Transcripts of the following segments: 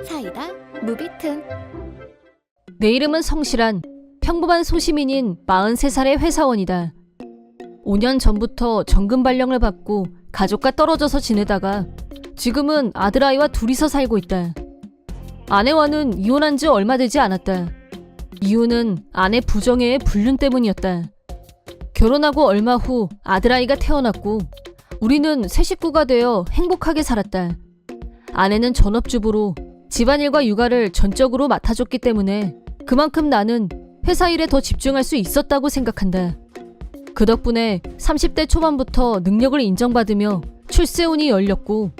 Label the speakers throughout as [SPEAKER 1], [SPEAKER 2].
[SPEAKER 1] 사이다 무비튼.
[SPEAKER 2] 내 이름은 성실한 평범한 소시민인 43살의 회사원이다. 5년 전부터 정금 발령을 받고 가족과 떨어져서 지내다가 지금은 아들아이와 둘이서 살고 있다. 아내와는 이혼한 지 얼마 되지 않았다. 이유는 아내 부정의 불륜 때문이었다. 결혼하고 얼마 후 아들아이가 태어났고 우리는 새 식구가 되어 행복하게 살았다. 아내는 전업주부로 집안일과 육아를 전적으로 맡아줬기 때문에 그만큼 나는 회사 일에 더 집중할 수 있었다고 생각한다. 그 덕분에 30대 초반부터 능력을 인정받으며 출세운이 열렸고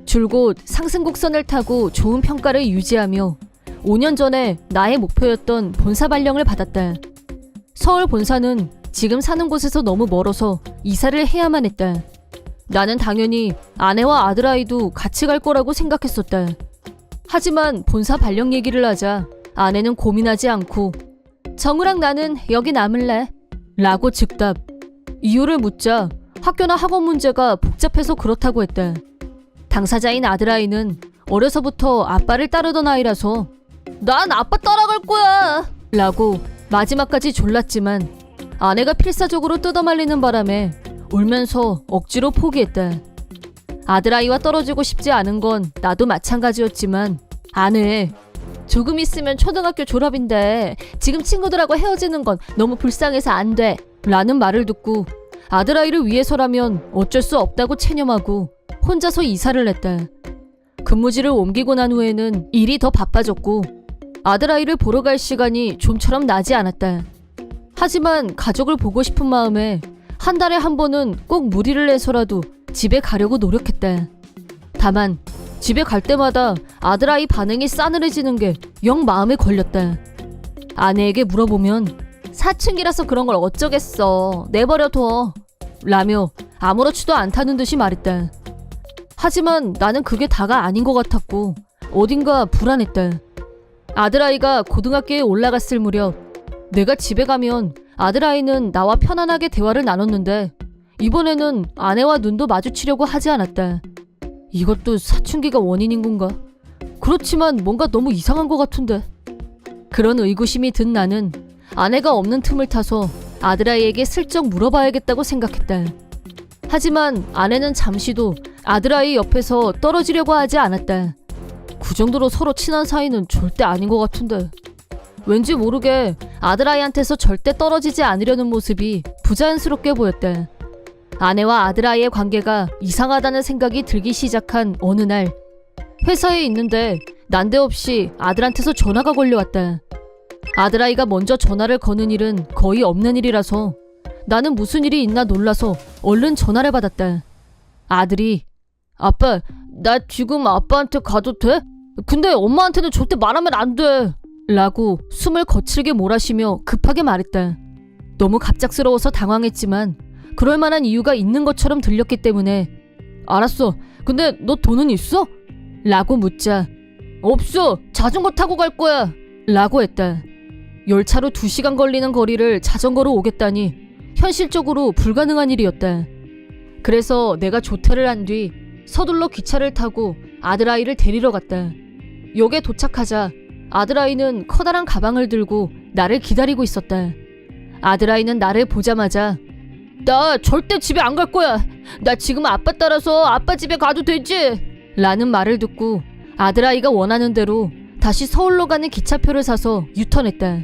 [SPEAKER 2] 줄곧 상승 곡선을 타고 좋은 평가를 유지하며 5년 전에 나의 목표였던 본사 발령을 받았다. 서울 본사는 지금 사는 곳에서 너무 멀어서 이사를 해야만 했다. 나는 당연히 아내와 아들아이도 같이 갈 거라고 생각했었다. 하지만 본사 발령 얘기를 하자 아내는 고민하지 않고 정우랑 나는 여기 남을래? 라고 즉답. 이유를 묻자 학교나 학원 문제가 복잡해서 그렇다고 했다. 당사자인 아들아이는 어려서부터 아빠를 따르던 아이라서 난 아빠 따라갈 거야! 라고 마지막까지 졸랐지만 아내가 필사적으로 뜯어말리는 바람에 울면서 억지로 포기했다. 아들아이와 떨어지고 싶지 않은 건 나도 마찬가지였지만 아내, 조금 있으면 초등학교 졸업인데 지금 친구들하고 헤어지는 건 너무 불쌍해서 안 돼 라는 말을 듣고 아들아이를 위해서라면 어쩔 수 없다고 체념하고 혼자서 이사를 했다. 근무지를 옮기고 난 후에는 일이 더 바빠졌고 아들아이를 보러 갈 시간이 좀처럼 나지 않았다. 하지만 가족을 보고 싶은 마음에 한 달에 한 번은 꼭 무리를 해서라도 집에 가려고 노력했다. 다만 집에 갈 때마다 아들아이 반응이 싸늘해지는 게 영 마음에 걸렸다. 아내에게 물어보면 사춘기라서 그런 걸 어쩌겠어. 내버려둬. 라며 아무렇지도 않다는 듯이 말했다. 하지만 나는 그게 다가 아닌 것 같았고 어딘가 불안했다. 아들아이가 고등학교에 올라갔을 무렵 내가 집에 가면 아들아이는 나와 편안하게 대화를 나눴는데 이번에는 아내와 눈도 마주치려고 하지 않았다. 이것도 사춘기가 원인인 건가? 그렇지만 뭔가 너무 이상한 것 같은데. 그런 의구심이 든 나는 아내가 없는 틈을 타서 아들아이에게 슬쩍 물어봐야겠다고 생각했다. 하지만 아내는 잠시도 아들아이 옆에서 떨어지려고 하지 않았다. 그 정도로 서로 친한 사이는 절대 아닌 것 같은데. 왠지 모르게 아들아이한테서 절대 떨어지지 않으려는 모습이 부자연스럽게 보였다. 아내와 아들아이의 관계가 이상하다는 생각이 들기 시작한 어느 날 회사에 있는데 난데없이 아들한테서 전화가 걸려왔다. 아들아이가 먼저 전화를 거는 일은 거의 없는 일이라서 나는 무슨 일이 있나 놀라서 얼른 전화를 받았다. 아들이 아빠, 나 지금 아빠한테 가도 돼? 근데 엄마한테는 절대 말하면 안 돼! 라고 숨을 거칠게 몰아쉬며 급하게 말했다. 너무 갑작스러워서 당황했지만 그럴 만한 이유가 있는 것처럼 들렸기 때문에 알았어. 근데 너 돈은 있어? 라고 묻자 없어. 자전거 타고 갈 거야. 라고 했다. 열차로 2시간 걸리는 거리를 자전거로 오겠다니 현실적으로 불가능한 일이었다. 그래서 내가 조퇴를 한 뒤 서둘러 기차를 타고 아들아이를 데리러 갔다. 역에 도착하자 아들아이는 커다란 가방을 들고 나를 기다리고 있었다. 아들아이는 나를 보자마자 나 절대 집에 안 갈 거야. 나 지금 아빠 따라서 아빠 집에 가도 되지? 라는 말을 듣고 아들아이가 원하는 대로 다시 서울로 가는 기차표를 사서 유턴했다.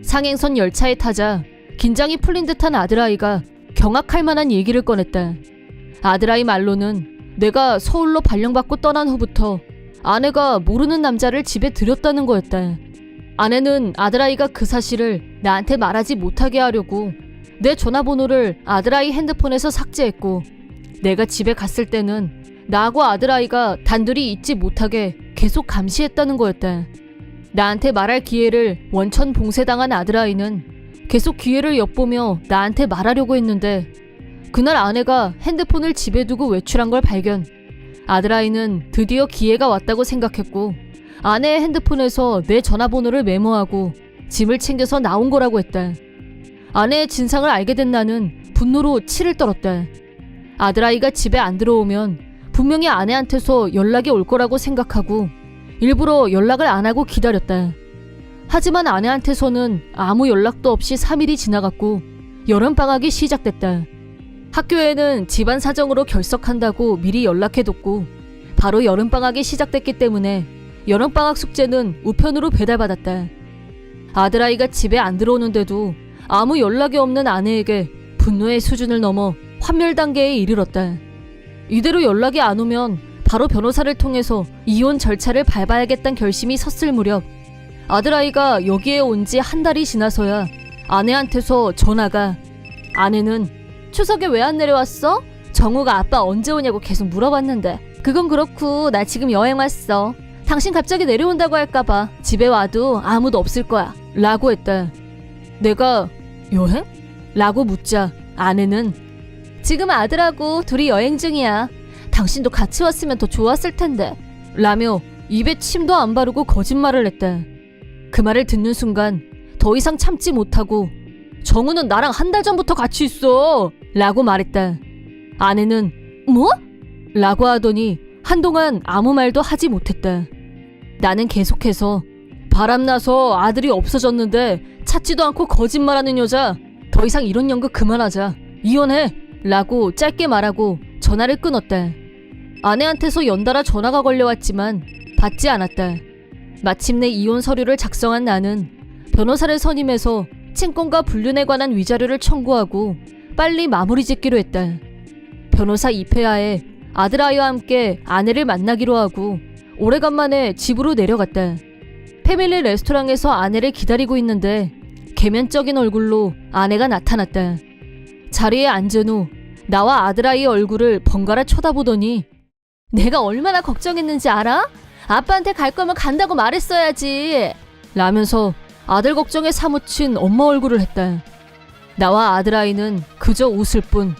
[SPEAKER 2] 상행선 열차에 타자 긴장이 풀린 듯한 아들아이가 경악할 만한 얘기를 꺼냈다. 아들아이 말로는 내가 서울로 발령받고 떠난 후부터 아내가 모르는 남자를 집에 들였다는 거였다. 아내는 아들아이가 그 사실을 나한테 말하지 못하게 하려고 내 전화번호를 아들아이 핸드폰에서 삭제했고 내가 집에 갔을 때는 나하고 아들아이가 단둘이 있지 못하게 계속 감시했다는 거였다. 나한테 말할 기회를 원천 봉쇄당한 아들아이는 계속 기회를 엿보며 나한테 말하려고 했는데 그날 아내가 핸드폰을 집에 두고 외출한 걸 발견. 아들아이는 드디어 기회가 왔다고 생각했고 아내의 핸드폰에서 내 전화번호를 메모하고 짐을 챙겨서 나온 거라고 했다. 아내의 진상을 알게 된 나는 분노로 치를 떨었다. 아들아이가 집에 안 들어오면 분명히 아내한테서 연락이 올 거라고 생각하고 일부러 연락을 안 하고 기다렸다. 하지만 아내한테서는 아무 연락도 없이 3일이 지나갔고 여름방학이 시작됐다. 학교에는 집안 사정으로 결석한다고 미리 연락해뒀고 바로 여름방학이 시작됐기 때문에 여름방학 숙제는 우편으로 배달받았다. 아들아이가 집에 안 들어오는데도 아무 연락이 없는 아내에게 분노의 수준을 넘어 환멸 단계에 이르렀다. 이대로 연락이 안 오면 바로 변호사를 통해서 이혼 절차를 밟아야겠다는 결심이 섰을 무렵 아들아이가 여기에 온 지 한 달이 지나서야 아내한테서 전화가 아내는 추석에 왜 안 내려왔어? 정우가 아빠 언제 오냐고 계속 물어봤는데 그건 그렇고 나 지금 여행 왔어. 당신 갑자기 내려온다고 할까봐 집에 와도 아무도 없을 거야 라고 했다. 내가 여행? 라고 묻자 아내는 지금 아들하고 둘이 여행 중이야. 당신도 같이 왔으면 더 좋았을 텐데 라며 입에 침도 안 바르고 거짓말을 했다. 그 말을 듣는 순간 더 이상 참지 못하고 정우는 나랑 한 달 전부터 같이 있어 라고 말했다. 아내는 뭐? 라고 하더니 한동안 아무 말도 하지 못했다. 나는 계속해서 바람나서 아들이 없어졌는데 찾지도 않고 거짓말하는 여자 더 이상 이런 연극 그만하자 이혼해 라고 짧게 말하고 전화를 끊었다. 아내한테서 연달아 전화가 걸려왔지만 받지 않았다. 마침내 이혼 서류를 작성한 나는 변호사를 선임해서 친권과 불륜에 관한 위자료를 청구하고 빨리 마무리 짓기로 했다. 변호사 입회하에 아들아이와 함께 아내를 만나기로 하고 오래간만에 집으로 내려갔다. 패밀리 레스토랑에서 아내를 기다리고 있는데 개면적인 얼굴로 아내가 나타났다. 자리에 앉은 후 나와 아들아이의 얼굴을 번갈아 쳐다보더니 내가 얼마나 걱정했는지 알아? 아빠한테 갈 거면 간다고 말했어야지 라면서 아들 걱정에 사무친 엄마 얼굴을 했다. 나와 아들아이는 그저 웃을 뿐.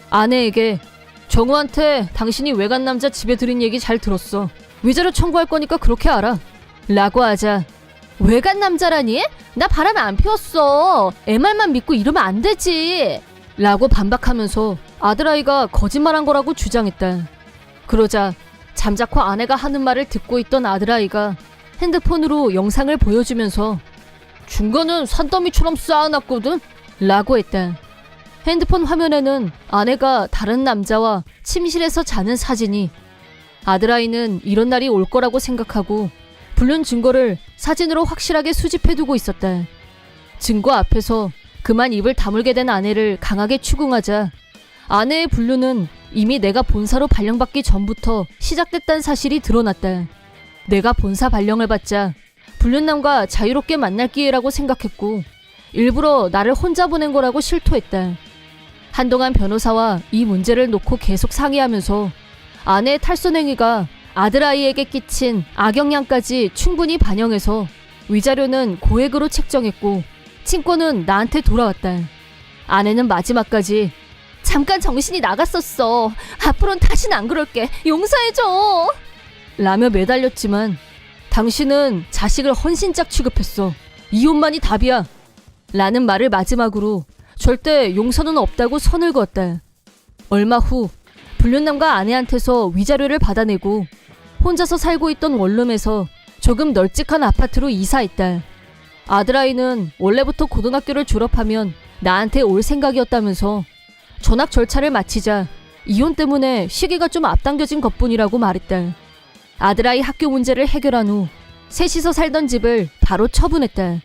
[SPEAKER 2] 아내에게 정우한테 당신이 외간 남자 집에 들인 얘기 잘 들었어. 위자료 청구할 거니까 그렇게 알아 라고 하자 외간 남자라니? 나 바람 안 피웠어. 애 말만 믿고 이러면 안 되지 라고 반박하면서 아들아이가 거짓말한 거라고 주장했다. 그러자 잠자코 아내가 하는 말을 듣고 있던 아들아이가 핸드폰으로 영상을 보여주면서 중간은 산더미처럼 쌓아놨거든 라고 했다. 핸드폰 화면에는 아내가 다른 남자와 침실에서 자는 사진이. 아들아이는 이런 날이 올 거라고 생각하고 불륜 증거를 사진으로 확실하게 수집해두고 있었다. 증거 앞에서 그만 입을 다물게 된 아내를 강하게 추궁하자 아내의 불륜은 이미 내가 본사로 발령받기 전부터 시작됐다는 사실이 드러났다. 내가 본사 발령을 받자 불륜남과 자유롭게 만날 기회라고 생각했고 일부러 나를 혼자 보낸 거라고 실토했다. 한동안 변호사와 이 문제를 놓고 계속 상의하면서 아내의 탈선행위가 아들아이에게 끼친 악영향까지 충분히 반영해서 위자료는 고액으로 책정했고 친권은 나한테 돌아왔다. 아내는 마지막까지 잠깐 정신이 나갔었어. 앞으로는 다신 안 그럴게. 용서해줘. 라며 매달렸지만 당신은 자식을 헌신짝 취급했어. 이혼만이 답이야. 라는 말을 마지막으로 절대 용서는 없다고 선을 그었다. 얼마 후 불륜남과 아내한테서 위자료를 받아내고 혼자서 살고 있던 원룸에서 조금 널찍한 아파트로 이사했다. 아들아이는 원래부터 고등학교를 졸업하면 나한테 올 생각이었다면서 전학 절차를 마치자 이혼 때문에 시기가 좀 앞당겨진 것뿐이라고 말했다. 아들아이 학교 문제를 해결한 후 셋이서 살던 집을 바로 처분했다.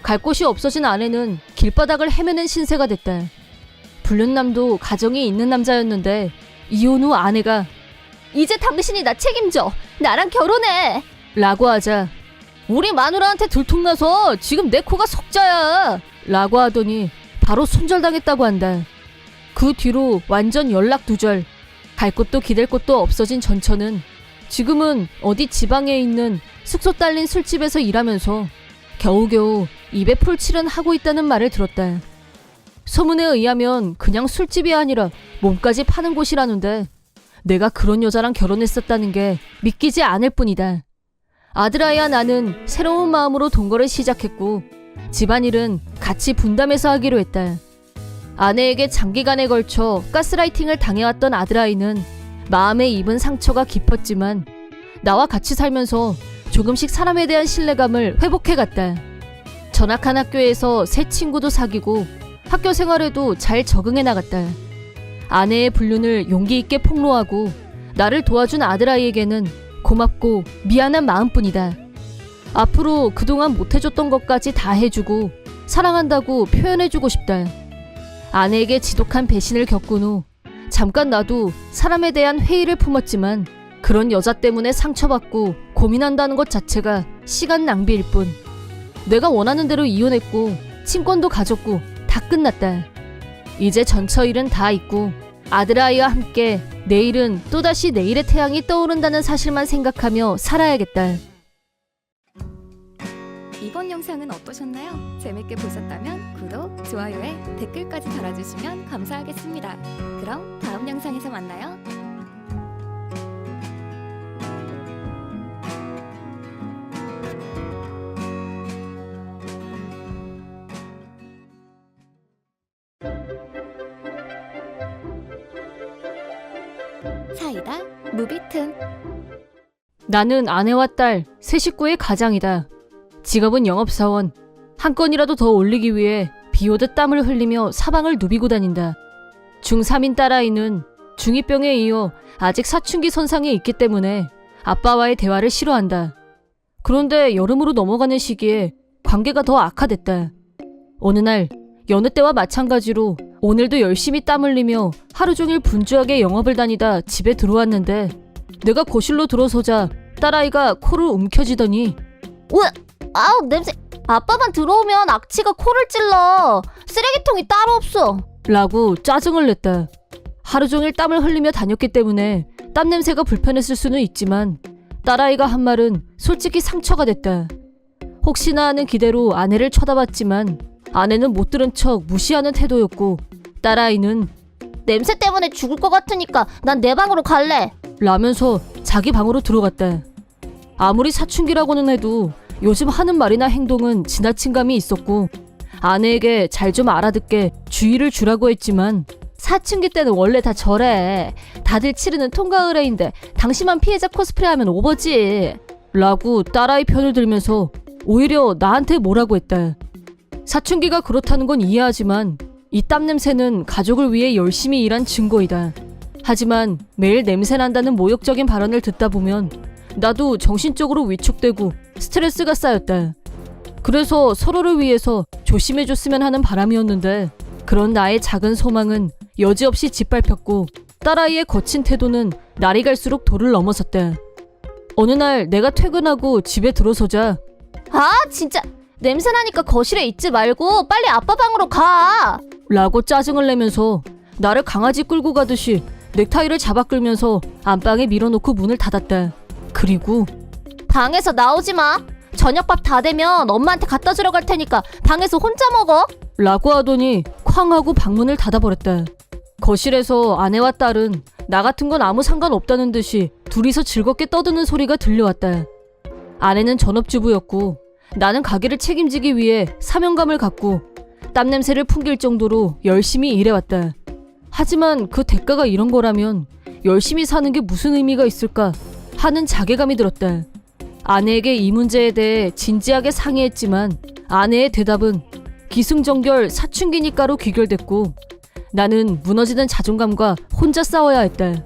[SPEAKER 2] 갈 곳이 없어진 아내는 길바닥을 헤매는 신세가 됐다. 불륜남도 가정이 있는 남자였는데 이혼 후 아내가 이제 당신이 나 책임져. 나랑 결혼해. 라고 하자 우리 마누라한테 들통나서 지금 내 코가 석자야. 라고 하더니 바로 손절당했다고 한다. 그 뒤로 완전 연락 두절. 갈 곳도 기댈 곳도 없어진 전처는 지금은 어디 지방에 있는 숙소 딸린 술집에서 일하면서 겨우겨우 입에 풀칠은 하고 있다는 말을 들었다. 소문에 의하면 그냥 술집이 아니라 몸까지 파는 곳이라는데 내가 그런 여자랑 결혼했었다는 게 믿기지 않을 뿐이다. 아들아이와 나는 새로운 마음으로 동거를 시작했고 집안일은 같이 분담해서 하기로 했다. 아내에게 장기간에 걸쳐 가스라이팅을 당해왔던 아들아이는 마음에 입은 상처가 깊었지만 나와 같이 살면서 조금씩 사람에 대한 신뢰감을 회복해갔다. 전학한 학교에서 새 친구도 사귀고 학교 생활에도 잘 적응해 나갔다. 아내의 불륜을 용기 있게 폭로하고 나를 도와준 아들아이에게는 고맙고 미안한 마음뿐이다. 앞으로 그동안 못해줬던 것까지 다 해주고 사랑한다고 표현해주고 싶다. 아내에게 지독한 배신을 겪은 후 잠깐 나도 사람에 대한 회의를 품었지만 그런 여자 때문에 상처받고 고민한다는 것 자체가 시간 낭비일 뿐. 내가 원하는 대로 이혼했고 친권도 가졌고 다 끝났다. 이제 전처 일은 다 있고 아들아이와 함께 내일은 또다시 내일의 태양이 떠오른다는 사실만 생각하며 살아야겠다.
[SPEAKER 1] 이번 영상은 어떠셨나요? 재밌게 보셨다면 구독, 좋아요에 댓글까지 달아주시면 감사하겠습니다. 그럼 다음 영상에서 만나요. 사이다 무비튼.
[SPEAKER 2] 나는 아내와 딸, 세 식구의 가장이다. 직업은 영업사원. 한 건이라도 더 올리기 위해 비오듯 땀을 흘리며 사방을 누비고 다닌다. 중3인 딸아이는 중2병에 이어 아직 사춘기 선상에 있기 때문에 아빠와의 대화를 싫어한다. 그런데 여름으로 넘어가는 시기에 관계가 더 악화됐다. 어느 날 여느 때와 마찬가지로 오늘도 열심히 땀 흘리며 하루 종일 분주하게 영업을 다니다 집에 들어왔는데 내가 거실로 들어서자 딸아이가 코를 움켜쥐더니
[SPEAKER 3] 왜? 아우 냄새. 아빠만 들어오면 악취가 코를 찔러. 쓰레기통이 따로 없어.
[SPEAKER 2] 라고 짜증을 냈다. 하루 종일 땀을 흘리며 다녔기 때문에 땀 냄새가 불편했을 수는 있지만 딸아이가 한 말은 솔직히 상처가 됐다. 혹시나 하는 기대로 아내를 쳐다봤지만 아내는 못 들은 척 무시하는 태도였고 딸아이는
[SPEAKER 3] 냄새 때문에 죽을 것 같으니까 난 내 방으로 갈래.
[SPEAKER 2] 라면서 자기 방으로 들어갔다. 아무리 사춘기라고는 해도 요즘 하는 말이나 행동은 지나친 감이 있었고 아내에게 잘 좀 알아듣게 주의를 주라고 했지만 사춘기 때는 원래 다 저래. 다들 치르는 통과 의례인데 당신만 피해자 코스프레하면 오버지. 라고 딸아이 편을 들면서 오히려 나한테 뭐라고 했다. 사춘기가 그렇다는 건 이해하지만 이 땀 냄새는 가족을 위해 열심히 일한 증거이다. 하지만 매일 냄새 난다는 모욕적인 발언을 듣다 보면 나도 정신적으로 위축되고 스트레스가 쌓였다. 그래서 서로를 위해서 조심해줬으면 하는 바람이었는데 그런 나의 작은 소망은 여지없이 짓밟혔고 딸아이의 거친 태도는 날이 갈수록 도를 넘어섰다. 어느 날 내가 퇴근하고 집에 들어서자
[SPEAKER 3] 아 진짜 냄새 나니까 거실에 있지 말고 빨리 아빠 방으로 가.
[SPEAKER 2] 라고 짜증을 내면서 나를 강아지 끌고 가듯이 넥타이를 잡아 끌면서 안방에 밀어놓고 문을 닫았다. 그리고
[SPEAKER 3] 방에서 나오지 마. 저녁밥 다 되면 엄마한테 갖다 주러 갈 테니까 방에서 혼자 먹어.
[SPEAKER 2] 라고 하더니 쾅 하고 방문을 닫아버렸다. 거실에서 아내와 딸은 나 같은 건 아무 상관없다는 듯이 둘이서 즐겁게 떠드는 소리가 들려왔다. 아내는 전업주부였고 나는 가게를 책임지기 위해 사명감을 갖고 땀 냄새를 풍길 정도로 열심히 일해왔다. 하지만 그 대가가 이런 거라면 열심히 사는 게 무슨 의미가 있을까 하는 자괴감이 들었다. 아내에게 이 문제에 대해 진지하게 상의했지만 아내의 대답은 기승전결 사춘기니까로 귀결됐고 나는 무너지는 자존감과 혼자 싸워야 했다.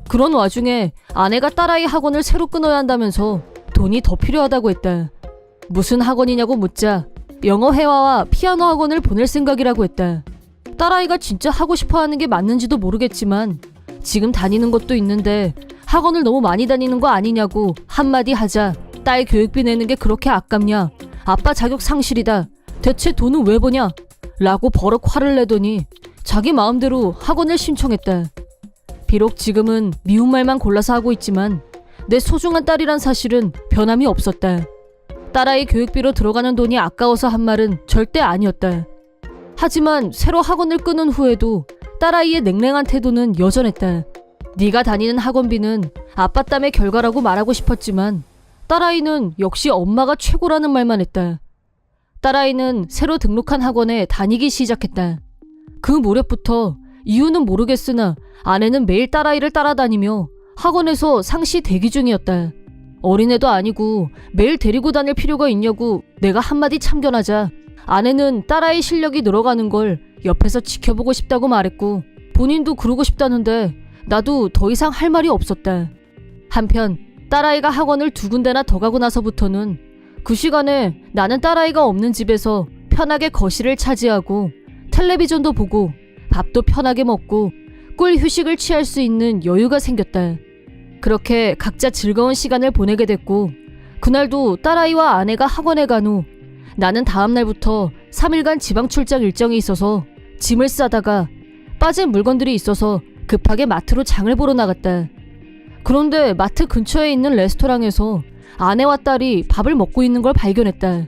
[SPEAKER 2] 그런 와중에 아내가 딸아이 학원을 새로 끊어야 한다면서 돈이 더 필요하다고 했다. 무슨 학원이냐고 묻자 영어 회화와 피아노 학원을 보낼 생각이라고 했다. 딸아이가 진짜 하고 싶어 하는 게 맞는지도 모르겠지만 지금 다니는 것도 있는데 학원을 너무 많이 다니는 거 아니냐고 한마디 하자 딸 교육비 내는 게 그렇게 아깝냐? 아빠 자격 상실이다. 대체 돈은 왜 버냐? 라고 버럭 화를 내더니 자기 마음대로 학원을 신청했다. 비록 지금은 미운 말만 골라서 하고 있지만 내 소중한 딸이란 사실은 변함이 없었다. 딸아이 교육비로 들어가는 돈이 아까워서 한 말은 절대 아니었다. 하지만 새로 학원을 끊은 후에도 딸아이의 냉랭한 태도는 여전했다. 네가 다니는 학원비는 아빠 땀의 결과라고 말하고 싶었지만 딸아이는 역시 엄마가 최고라는 말만 했다. 딸아이는 새로 등록한 학원에 다니기 시작했다. 그 무렵부터 이유는 모르겠으나 아내는 매일 딸아이를 따라다니며 학원에서 상시 대기 중이었다. 어린애도 아니고 매일 데리고 다닐 필요가 있냐고 내가 한마디 참견하자 아내는 딸아이 실력이 늘어가는 걸 옆에서 지켜보고 싶다고 말했고 본인도 그러고 싶다는데 나도 더 이상 할 말이 없었다. 한편 딸아이가 학원을 2군데나 더 가고 나서부터는 그 시간에 나는 딸아이가 없는 집에서 편하게 거실을 차지하고 텔레비전도 보고 밥도 편하게 먹고 꿀 휴식을 취할 수 있는 여유가 생겼다. 그렇게 각자 즐거운 시간을 보내게 됐고 그날도 딸아이와 아내가 학원에 간 후 나는 다음 날부터 3일간 지방 출장 일정이 있어서 짐을 싸다가 빠진 물건들이 있어서 급하게 마트로 장을 보러 나갔다. 그런데 마트 근처에 있는 레스토랑에서 아내와 딸이 밥을 먹고 있는 걸 발견했다.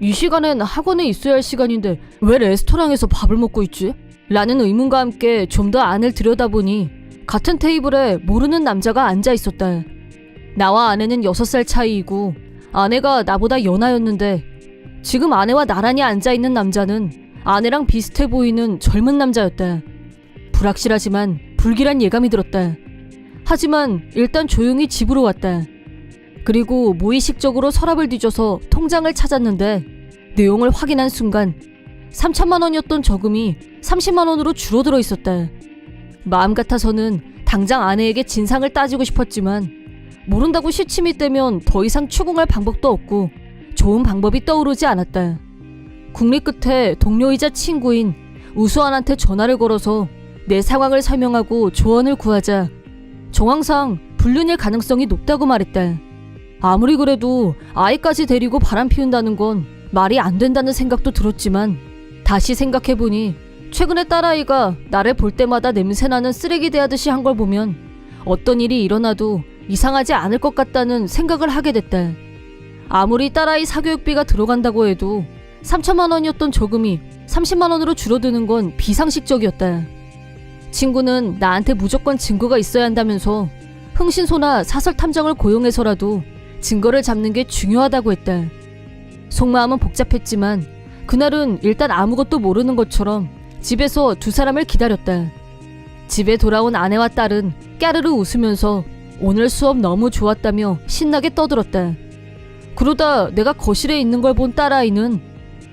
[SPEAKER 2] 이 시간엔 학원에 있어야 할 시간인데 왜 레스토랑에서 밥을 먹고 있지? 라는 의문과 함께 좀 더 안을 들여다보니 같은 테이블에 모르는 남자가 앉아 있었다. 나와 아내는 6살 차이이고 아내가 나보다 연하였는데 지금 아내와 나란히 앉아있는 남자는 아내랑 비슷해 보이는 젊은 남자였다. 불확실하지만 불길한 예감이 들었다. 하지만 일단 조용히 집으로 왔다. 그리고 무의식적으로 서랍을 뒤져서 통장을 찾았는데 내용을 확인한 순간 3천만 원이었던 저금이 30만 원으로 줄어들어 있었다. 마음 같아서는 당장 아내에게 진상을 따지고 싶었지만 모른다고 시침이 떼면 더 이상 추궁할 방법도 없고 좋은 방법이 떠오르지 않았다. 국리 끝에 동료이자 친구인 우수환한테 전화를 걸어서 내 상황을 설명하고 조언을 구하자 정황상 불륜일 가능성이 높다고 말했다. 아무리 그래도 아이까지 데리고 바람 피운다는 건 말이 안 된다는 생각도 들었지만 다시 생각해보니 최근에 딸아이가 나를 볼 때마다 냄새나는 쓰레기 대하듯이 한 걸 보면 어떤 일이 일어나도 이상하지 않을 것 같다는 생각을 하게 됐다. 아무리 딸아이 사교육비가 들어간다고 해도 3천만 원이었던 저금이 30만 원으로 줄어드는 건 비상식적이었다. 친구는 나한테 무조건 증거가 있어야 한다면서 흥신소나 사설탐정을 고용해서라도 증거를 잡는 게 중요하다고 했다. 속마음은 복잡했지만 그날은 일단 아무것도 모르는 것처럼 집에서 두 사람을 기다렸다. 집에 돌아온 아내와 딸은 까르르 웃으면서 오늘 수업 너무 좋았다며 신나게 떠들었다. 그러다 내가 거실에 있는 걸 본 딸아이는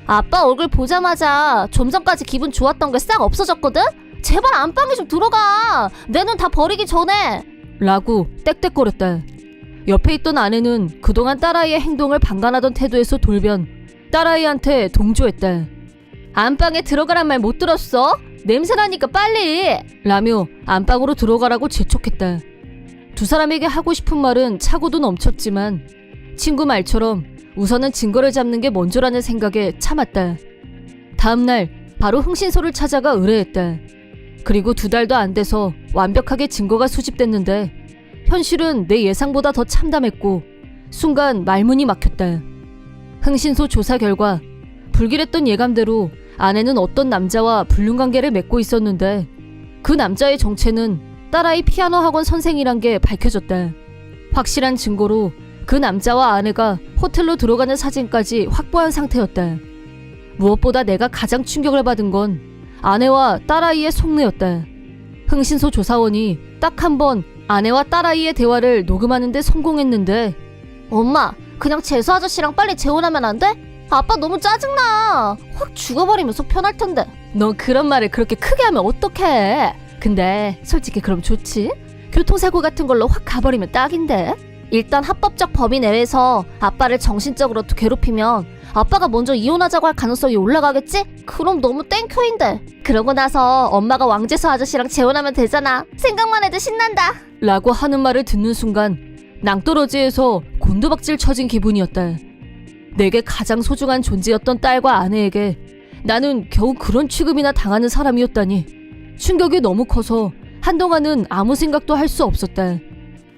[SPEAKER 3] 아빠 얼굴 보자마자 좀 전까지 기분 좋았던 게 싹 없어졌거든? 제발 안방에 좀 들어가. 내 눈 다 버리기 전에.
[SPEAKER 2] 라고 떽떽거렸다. 옆에 있던 아내는 그동안 딸아이의 행동을 방관하던 태도에서 돌변 딸아이한테 동조했다.
[SPEAKER 3] 안방에 들어가란 말 못 들었어? 냄새나니까 빨리.
[SPEAKER 2] 라며 안방으로 들어가라고 재촉했다. 두 사람에게 하고 싶은 말은 차고도 넘쳤지만 친구 말처럼 우선은 증거를 잡는 게 먼저라는 생각에 참았다. 다음날 바로 흥신소를 찾아가 의뢰했다. 그리고 2달도 안 돼서 완벽하게 증거가 수집됐는데 현실은 내 예상보다 더 참담했고 순간 말문이 막혔다. 흥신소 조사 결과 불길했던 예감대로 아내는 어떤 남자와 불륜관계를 맺고 있었는데 그 남자의 정체는 딸아이 피아노 학원 선생이란 게 밝혀졌다. 확실한 증거로 그 남자와 아내가 호텔로 들어가는 사진까지 확보한 상태였다. 무엇보다 내가 가장 충격을 받은 건 아내와 딸아이의 속내였다. 흥신소 조사원이 딱 한 번 아내와 딸아이의 대화를 녹음하는 데 성공했는데
[SPEAKER 3] 엄마, 그냥 재수 아저씨랑 빨리 재혼하면 안 돼? 아빠 너무 짜증나. 확 죽어버리면 속 편할 텐데.
[SPEAKER 2] 너 그런 말을 그렇게 크게 하면 어떡해. 근데 솔직히 그럼 좋지? 교통사고 같은 걸로 확 가버리면 딱인데.
[SPEAKER 3] 일단 합법적 범위 내에서 아빠를 정신적으로 괴롭히면 아빠가 먼저 이혼하자고 할 가능성이 올라가겠지? 그럼 너무 땡큐인데. 그러고 나서 엄마가 왕재수 아저씨랑 재혼하면 되잖아. 생각만 해도 신난다.
[SPEAKER 2] 라고 하는 말을 듣는 순간 낭떠러지에서 곤두박질 쳐진 기분이었다. 내게 가장 소중한 존재였던 딸과 아내에게 나는 겨우 그런 취급이나 당하는 사람이었다니 충격이 너무 커서 한동안은 아무 생각도 할 수 없었다.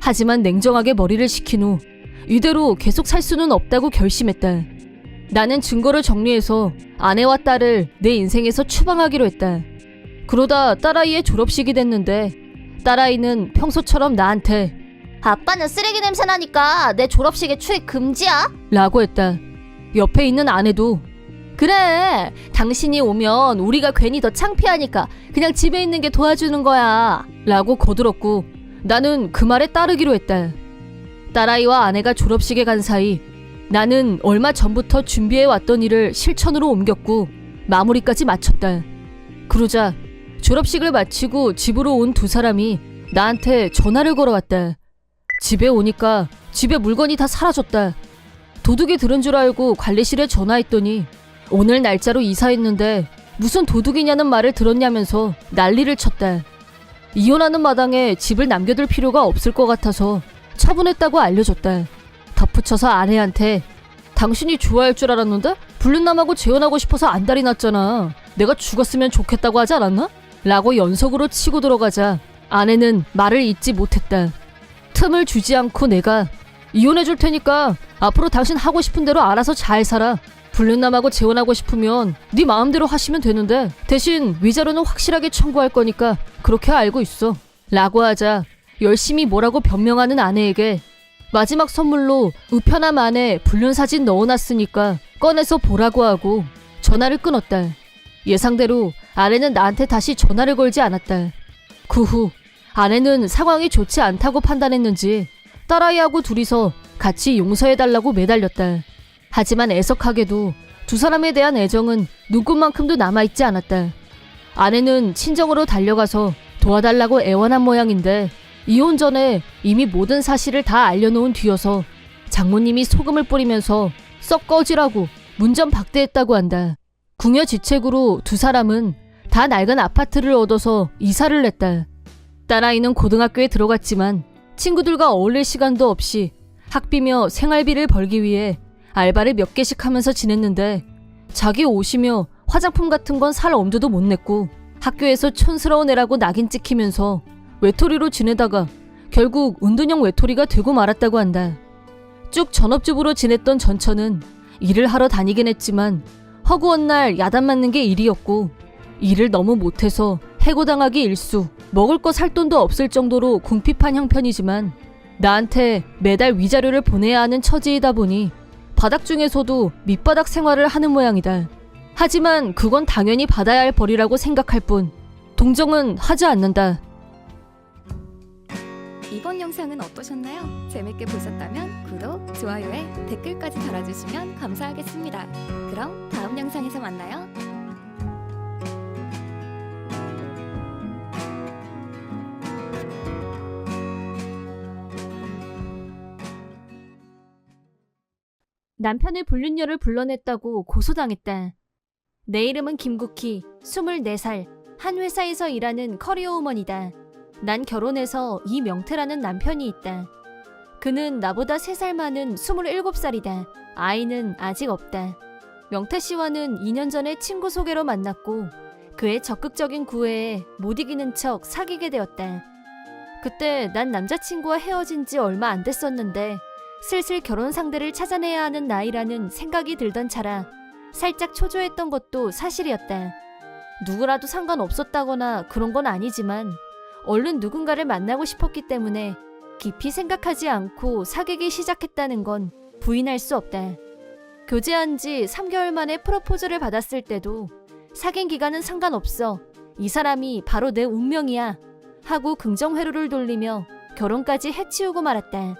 [SPEAKER 2] 하지만 냉정하게 머리를 식힌 후 이대로 계속 살 수는 없다고 결심했다. 나는 증거를 정리해서 아내와 딸을 내 인생에서 추방하기로 했다. 그러다 딸아이의 졸업식이 됐는데 딸아이는 평소처럼 나한테
[SPEAKER 3] 아빠는 쓰레기 냄새 나니까 내 졸업식에 출입 금지야.
[SPEAKER 2] 라고 했다. 옆에 있는 아내도
[SPEAKER 3] 그래, 당신이 오면 우리가 괜히 더 창피하니까 그냥 집에 있는 게 도와주는 거야.
[SPEAKER 2] 라고 거들었고 나는 그 말에 따르기로 했다. 딸아이와 아내가 졸업식에 간 사이 나는 얼마 전부터 준비해왔던 일을 실천으로 옮겼고 마무리까지 마쳤다. 그러자 졸업식을 마치고 집으로 온 두 사람이 나한테 전화를 걸어왔다. 집에 오니까 집에 물건이 다 사라졌다. 도둑이 들은 줄 알고 관리실에 전화했더니 오늘 날짜로 이사했는데 무슨 도둑이냐는 말을 들었냐면서 난리를 쳤다. 이혼하는 마당에 집을 남겨둘 필요가 없을 것 같아서 처분했다고 알려줬다. 덧붙여서 아내한테 당신이 좋아할 줄 알았는데 불륜남하고 재혼하고 싶어서 안달이 났잖아. 내가 죽었으면 좋겠다고 하지 않았나? 라고 연속으로 치고 들어가자 아내는 말을 잇지 못했다. 틈을 주지 않고 내가 이혼해줄 테니까 앞으로 당신 하고 싶은 대로 알아서 잘 살아. 불륜남하고 재혼하고 싶으면 네 마음대로 하시면 되는데 대신 위자료는 확실하게 청구할 거니까 그렇게 알고 있어. 라고 하자 열심히 뭐라고 변명하는 아내에게 마지막 선물로 우편함 안에 불륜 사진 넣어놨으니까 꺼내서 보라고 하고 전화를 끊었다. 예상대로 아내는 나한테 다시 전화를 걸지 않았다. 그 후 아내는 상황이 좋지 않다고 판단했는지 딸아이하고 둘이서 같이 용서해달라고 매달렸다. 하지만 애석하게도 두 사람에 대한 애정은 눈꽃만큼도 남아있지 않았다. 아내는 친정으로 달려가서 도와달라고 애원한 모양인데 이혼 전에 이미 모든 사실을 다 알려놓은 뒤여서 장모님이 소금을 뿌리면서 썩 꺼지라고 문전박대했다고 한다. 궁여지책으로 두 사람은 다 낡은 아파트를 얻어서 이사를 냈다. 딸아이는 고등학교에 들어갔지만 친구들과 어울릴 시간도 없이 학비며 생활비를 벌기 위해 알바를 몇 개씩 하면서 지냈는데 자기 옷이며 화장품 같은 건 살 엄두도 못 냈고 학교에서 촌스러운 애라고 낙인 찍히면서 외톨이로 지내다가 결국 은둔형 외톨이가 되고 말았다고 한다. 쭉 전업주부로 지냈던 전처는 일을 하러 다니긴 했지만 허구한 날 야단 맞는 게 일이었고 일을 너무 못해서 해고당하기 일쑤 먹을 거 살 돈도 없을 정도로 궁핍한 형편이지만 나한테 매달 위자료를 보내야 하는 처지이다 보니 바닥 중에서도 밑바닥 생활을 하는 모양이다. 하지만 그건 당연히 받아야 할 벌이라고 생각할 뿐 동정은 하지 않는다.
[SPEAKER 1] 이번 영상은 어떠셨나요? 재밌게 보셨다면 구독, 좋아요에 댓글까지 달아주시면 감사하겠습니다. 그럼 다음 영상에서 만나요.
[SPEAKER 2] 남편의 불륜녀를 불러냈다고 고소당했다. 내 이름은 김국희, 24살, 한 회사에서 일하는 커리어우먼이다. 난 결혼해서 이명태라는 남편이 있다. 그는 나보다 3살 많은 27살이다. 아이는 아직 없다. 명태 씨와는 2년 전에 친구 소개로 만났고 그의 적극적인 구애에 못 이기는 척 사귀게 되었다. 그때 난 남자친구와 헤어진 지 얼마 안 됐었는데 슬슬 결혼 상대를 찾아내야 하는 나이라는 생각이 들던 차라 살짝 초조했던 것도 사실이었다. 누구라도 상관없었다거나 그런 건 아니지만 얼른 누군가를 만나고 싶었기 때문에 깊이 생각하지 않고 사귀기 시작했다는 건 부인할 수 없다. 교제한 지 3개월 만에 프로포즈를 받았을 때도 사귄 기간은 상관없어. 이 사람이 바로 내 운명이야. 하고 긍정회로를 돌리며 결혼까지 해치우고 말았다.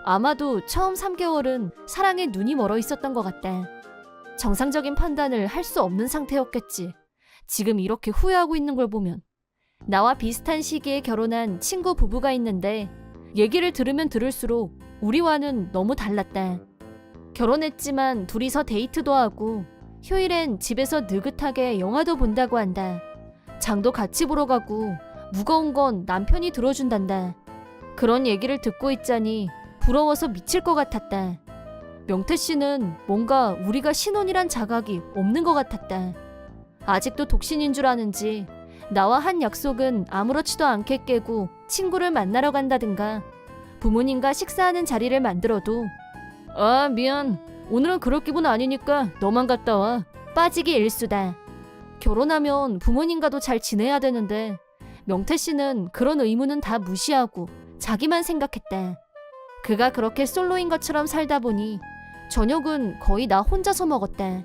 [SPEAKER 2] 아마도 처음 3개월은 사랑에 눈이 멀어 있었던 것 같다. 정상적인 판단을 할 수 없는 상태였겠지. 지금 이렇게 후회하고 있는 걸 보면. 나와 비슷한 시기에 결혼한 친구 부부가 있는데 얘기를 들으면 들을수록 우리와는 너무 달랐다. 결혼했지만 둘이서 데이트도 하고 휴일엔 집에서 느긋하게 영화도 본다고 한다. 장도 같이 보러 가고 무거운 건 남편이 들어준단다. 그런 얘기를 듣고 있자니 부러워서 미칠 것 같았다. 명태 씨는 뭔가 우리가 신혼이란 자각이 없는 것 같았다. 아직도 독신인 줄 아는지 나와 한 약속은 아무렇지도 않게 깨고 친구를 만나러 간다든가 부모님과 식사하는 자리를 만들어도 아 미안 오늘은 그럴 기분 아니니까 너만 갔다 와 빠지기 일수다. 결혼하면 부모님과도 잘 지내야 되는데 명태 씨는 그런 의무는 다 무시하고 자기만 생각했다. 그가 그렇게 솔로인 것처럼 살다 보니 저녁은 거의 나 혼자서 먹었다.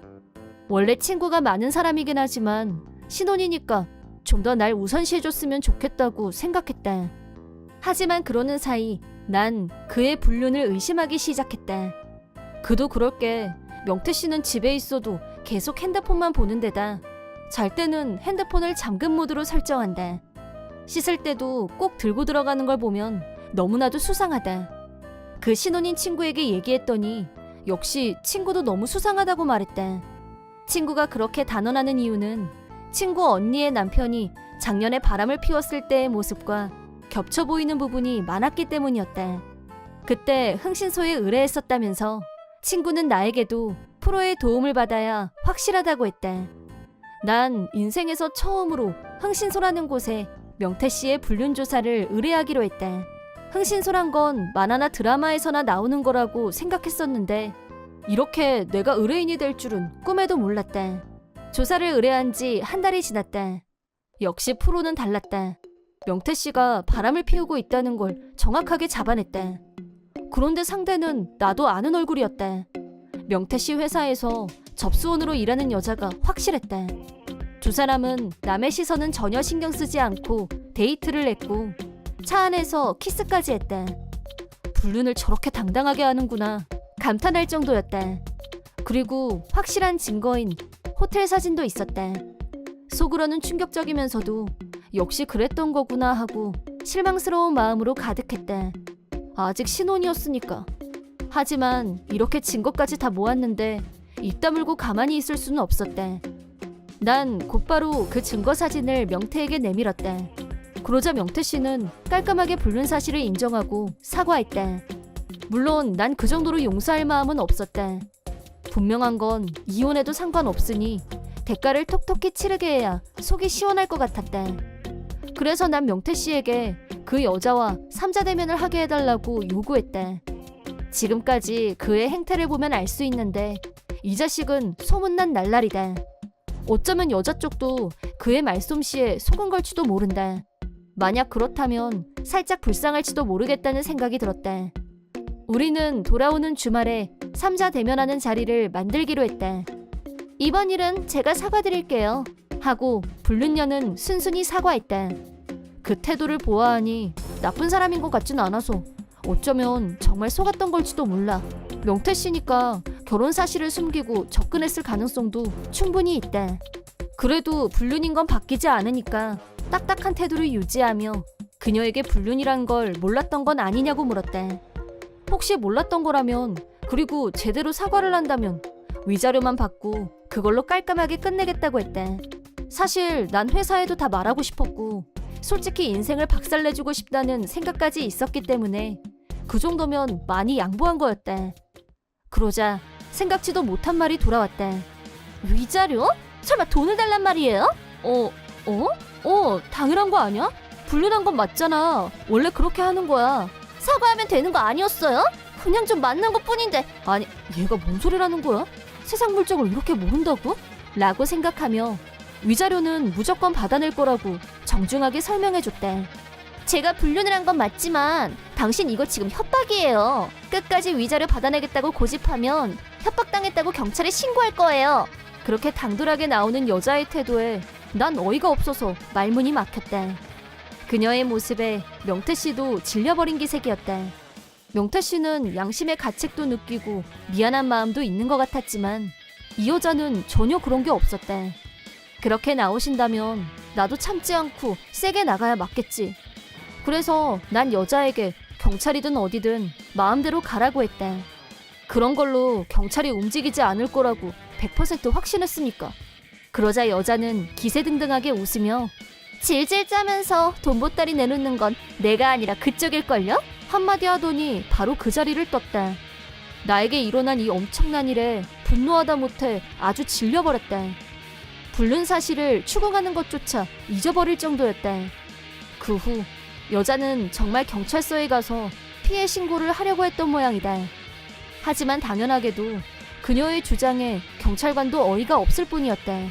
[SPEAKER 2] 원래 친구가 많은 사람이긴 하지만 신혼이니까 좀 더 날 우선시해줬으면 좋겠다고 생각했다. 하지만 그러는 사이 난 그의 불륜을 의심하기 시작했다. 그도 그럴 게 명태 씨는 집에 있어도 계속 핸드폰만 보는 데다 잘 때는 핸드폰을 잠금 모드로 설정한다. 씻을 때도 꼭 들고 들어가는 걸 보면 너무나도 수상하다. 그 신혼인 친구에게 얘기했더니 역시 친구도 너무 수상하다고 말했다. 친구가 그렇게 단언하는 이유는 친구 언니의 남편이 작년에 바람을 피웠을 때의 모습과 겹쳐 보이는 부분이 많았기 때문이었다. 그때 흥신소에 의뢰했었다면서 친구는 나에게도 프로의 도움을 받아야 확실하다고 했다. 난 인생에서 처음으로 흥신소라는 곳에 명태 씨의 불륜 조사를 의뢰하기로 했다. 흥신소란 건 만화나 드라마에서나 나오는 거라고 생각했었는데 이렇게 내가 의뢰인이 될 줄은 꿈에도 몰랐다. 조사를 의뢰한 지 한 달이 지났다. 역시 프로는 달랐다. 명태 씨가 바람을 피우고 있다는 걸 정확하게 잡아냈다. 그런데 상대는 나도 아는 얼굴이었다. 명태 씨 회사에서 접수원으로 일하는 여자가 확실했다. 두 사람은 남의 시선은 전혀 신경 쓰지 않고 데이트를 했고 차 안에서 키스까지 했다. 불륜을 저렇게 당당하게 하는구나 감탄할 정도였다. 그리고 확실한 증거인 호텔 사진도 있었다. 속으로는 충격적이면서도 역시 그랬던 거구나 하고 실망스러운 마음으로 가득했다. 아직 신혼이었으니까. 하지만 이렇게 증거까지 다 모았는데 입 다물고 가만히 있을 수는 없었다. 난 곧바로 그 증거 사진을 명태에게 내밀었다. 그러자 명태 씨는 깔끔하게 불륜 사실을 인정하고 사과했다. 물론 난 그 정도로 용서할 마음은 없었다. 분명한 건 이혼해도 상관없으니 대가를 톡톡히 치르게 해야 속이 시원할 것 같았다. 그래서 난 명태 씨에게 그 여자와 삼자 대면을 하게 해달라고 요구했다. 지금까지 그의 행태를 보면 알 수 있는데 이 자식은 소문난 날라리다. 어쩌면 여자 쪽도 그의 말솜씨에 속은 걸지도 모른다. 만약 그렇다면 살짝 불쌍할지도 모르겠다는 생각이 들었다. 우리는 돌아오는 주말에 삼자 대면하는 자리를 만들기로 했다. 이번 일은 제가 사과드릴게요 하고 불륜녀는 순순히 사과했다. 그 태도를 보아하니 나쁜 사람인 것 같진 않아서 어쩌면 정말 속았던 걸지도 몰라. 명태 씨니까 결혼 사실을 숨기고 접근했을 가능성도 충분히 있다. 그래도 불륜인 건 바뀌지 않으니까 딱딱한 태도를 유지하며 그녀에게 불륜이란 걸 몰랐던 건 아니냐고 물었다. 혹시 몰랐던 거라면 그리고 제대로 사과를 한다면 위자료만 받고 그걸로 깔끔하게 끝내겠다고 했다. 사실 난 회사에도 다 말하고 싶었고 솔직히 인생을 박살내주고 싶다는 생각까지 있었기 때문에 그 정도면 많이 양보한 거였다. 그러자 생각지도 못한 말이 돌아왔다. 위자료? 설마 돈을 달란 말이에요? 당연한 거 아니야? 불륜한 건 맞잖아. 원래 그렇게 하는 거야. 사과하면 되는 거 아니었어요? 그냥 좀 만난 것 뿐인데. 아니, 얘가 뭔 소리라는 거야? 세상 물정을 이렇게 모른다고? 라고 생각하며 위자료는 무조건 받아낼 거라고 정중하게 설명해줬다. 제가 불륜을 한 건 맞지만 당신 이거 지금 협박이에요. 끝까지 위자료 받아내겠다고 고집하면 협박당했다고 경찰에 신고할 거예요. 그렇게 당돌하게 나오는 여자의 태도에 난 어이가 없어서 말문이 막혔다. 그녀의 모습에 명태 씨도 질려버린 기색이었다. 명태 씨는 양심의 가책도 느끼고 미안한 마음도 있는 것 같았지만 이 여자는 전혀 그런 게 없었다. 그렇게 나오신다면 나도 참지 않고 세게 나가야 맞겠지. 그래서 난 여자에게 경찰이든 어디든 마음대로 가라고 했다. 그런 걸로 경찰이 움직이지 않을 거라고 100% 확신했으니까. 그러자 여자는 기세등등하게 웃으며 질질 짜면서 돈 보따리 내놓는 건 내가 아니라 그쪽일걸요? 한마디 하더니 바로 그 자리를 떴다. 나에게 일어난 이 엄청난 일에 분노하다 못해 아주 질려버렸다. 불륜 사실을 추궁하는 것조차 잊어버릴 정도였다. 그 후 여자는 정말 경찰서에 가서 피해 신고를 하려고 했던 모양이다. 하지만 당연하게도 그녀의 주장에 경찰관도 어이가 없을 뿐이었다.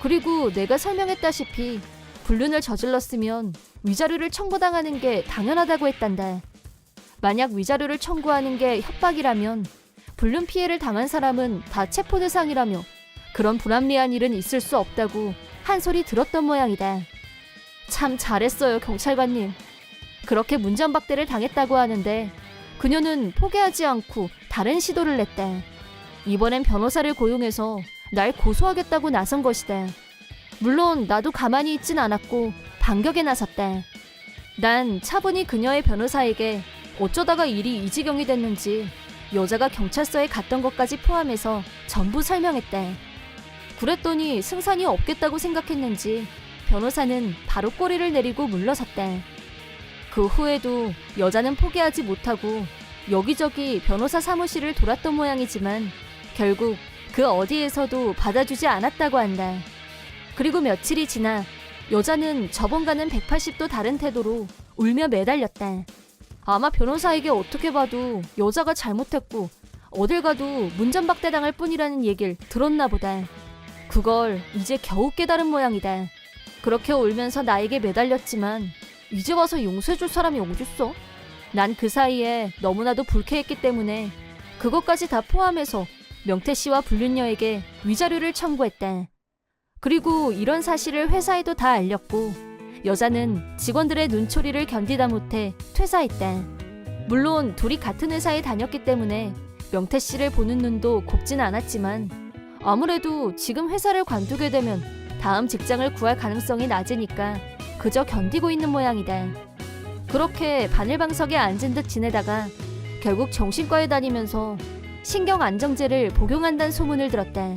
[SPEAKER 2] 그리고 내가 설명했다시피 불륜을 저질렀으면 위자료를 청구당하는 게 당연하다고 했단다. 만약 위자료를 청구하는 게 협박이라면 불륜 피해를 당한 사람은 다 체포 대상이라며 그런 불합리한 일은 있을 수 없다고 한 소리 들었던 모양이다. 참 잘했어요, 경찰관님. 그렇게 문전박대를 당했다고 하는데 그녀는 포기하지 않고 다른 시도를 냈대. 이번엔 변호사를 고용해서 날 고소하겠다고 나선 것이다. 물론 나도 가만히 있진 않았고 반격에 나섰대. 난 차분히 그녀의 변호사에게 어쩌다가 일이 이 지경이 됐는지 여자가 경찰서에 갔던 것까지 포함해서 전부 설명했대. 그랬더니 승산이 없겠다고 생각했는지 변호사는 바로 꼬리를 내리고 물러섰대. 그 후에도 여자는 포기하지 못하고 여기저기 변호사 사무실을 돌았던 모양이지만 결국 그 어디에서도 받아주지 않았다고 한다. 그리고 며칠이 지나 여자는 저번과는 180도 다른 태도로 울며 매달렸다. 아마 변호사에게 어떻게 봐도 여자가 잘못했고 어딜 가도 문전박대 당할 뿐이라는 얘길 들었나 보다. 그걸 이제 겨우 깨달은 모양이다. 그렇게 울면서 나에게 매달렸지만 이제 와서 용서해줄 사람이 어딨어? 난 그 사이에 너무나도 불쾌했기 때문에 그것까지 다 포함해서 명태 씨와 불륜녀에게 위자료를 청구했다. 그리고 이런 사실을 회사에도 다 알렸고 여자는 직원들의 눈초리를 견디다 못해 퇴사했다. 물론 둘이 같은 회사에 다녔기 때문에 명태 씨를 보는 눈도 곱진 않았지만 아무래도 지금 회사를 관두게 되면 다음 직장을 구할 가능성이 낮으니까 그저 견디고 있는 모양이다. 그렇게 바늘방석에 앉은 듯 지내다가 결국 정신과에 다니면서 신경안정제를 복용한다는 소문을 들었다.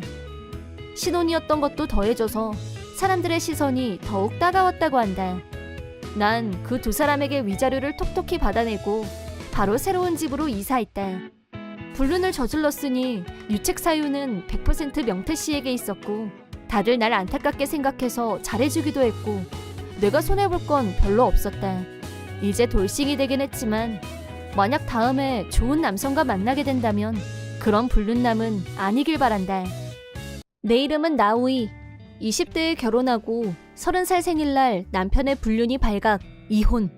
[SPEAKER 2] 신혼이었던 것도 더해져서 사람들의 시선이 더욱 따가웠다고 한다. 난 그 두 사람에게 위자료를 톡톡히 받아내고 바로 새로운 집으로 이사했다. 불륜을 저질렀으니 유책 사유는 100% 명태 씨에게 있었고 다들 날 안타깝게 생각해서 잘해주기도 했고 내가 손해볼 건 별로 없었다. 이제 돌싱이 되긴 했지만 만약 다음에 좋은 남성과 만나게 된다면 그런 불륜남은 아니길 바란다. 내 이름은 나우이. 20대에 결혼하고 30살 생일날 남편의 불륜이 발각, 이혼.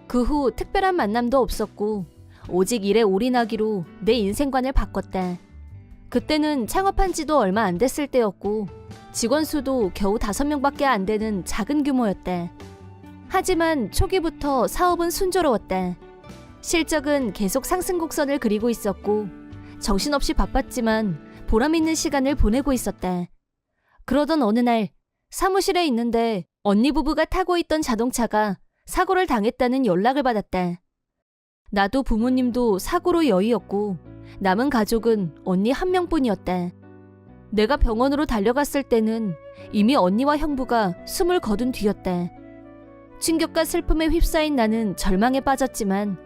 [SPEAKER 2] 그 후 특별한 만남도 없었고 오직 일에 올인하기로 내 인생관을 바꿨다. 그때는 창업한 지도 얼마 안 됐을 때였고 직원 수도 겨우 5명밖에 안 되는 작은 규모였다. 하지만 초기부터 사업은 순조로웠다. 실적은 계속 상승 곡선을 그리고 있었고 정신없이 바빴지만 보람있는 시간을 보내고 있었다. 그러던 어느 날 사무실에 있는데 언니 부부가 타고 있던 자동차가 사고를 당했다는 연락을 받았다. 나도 부모님도 사고로 여의었고 남은 가족은 언니 한 명뿐이었다. 내가 병원으로 달려갔을 때는 이미 언니와 형부가 숨을 거둔 뒤였다. 충격과 슬픔에 휩싸인 나는 절망에 빠졌지만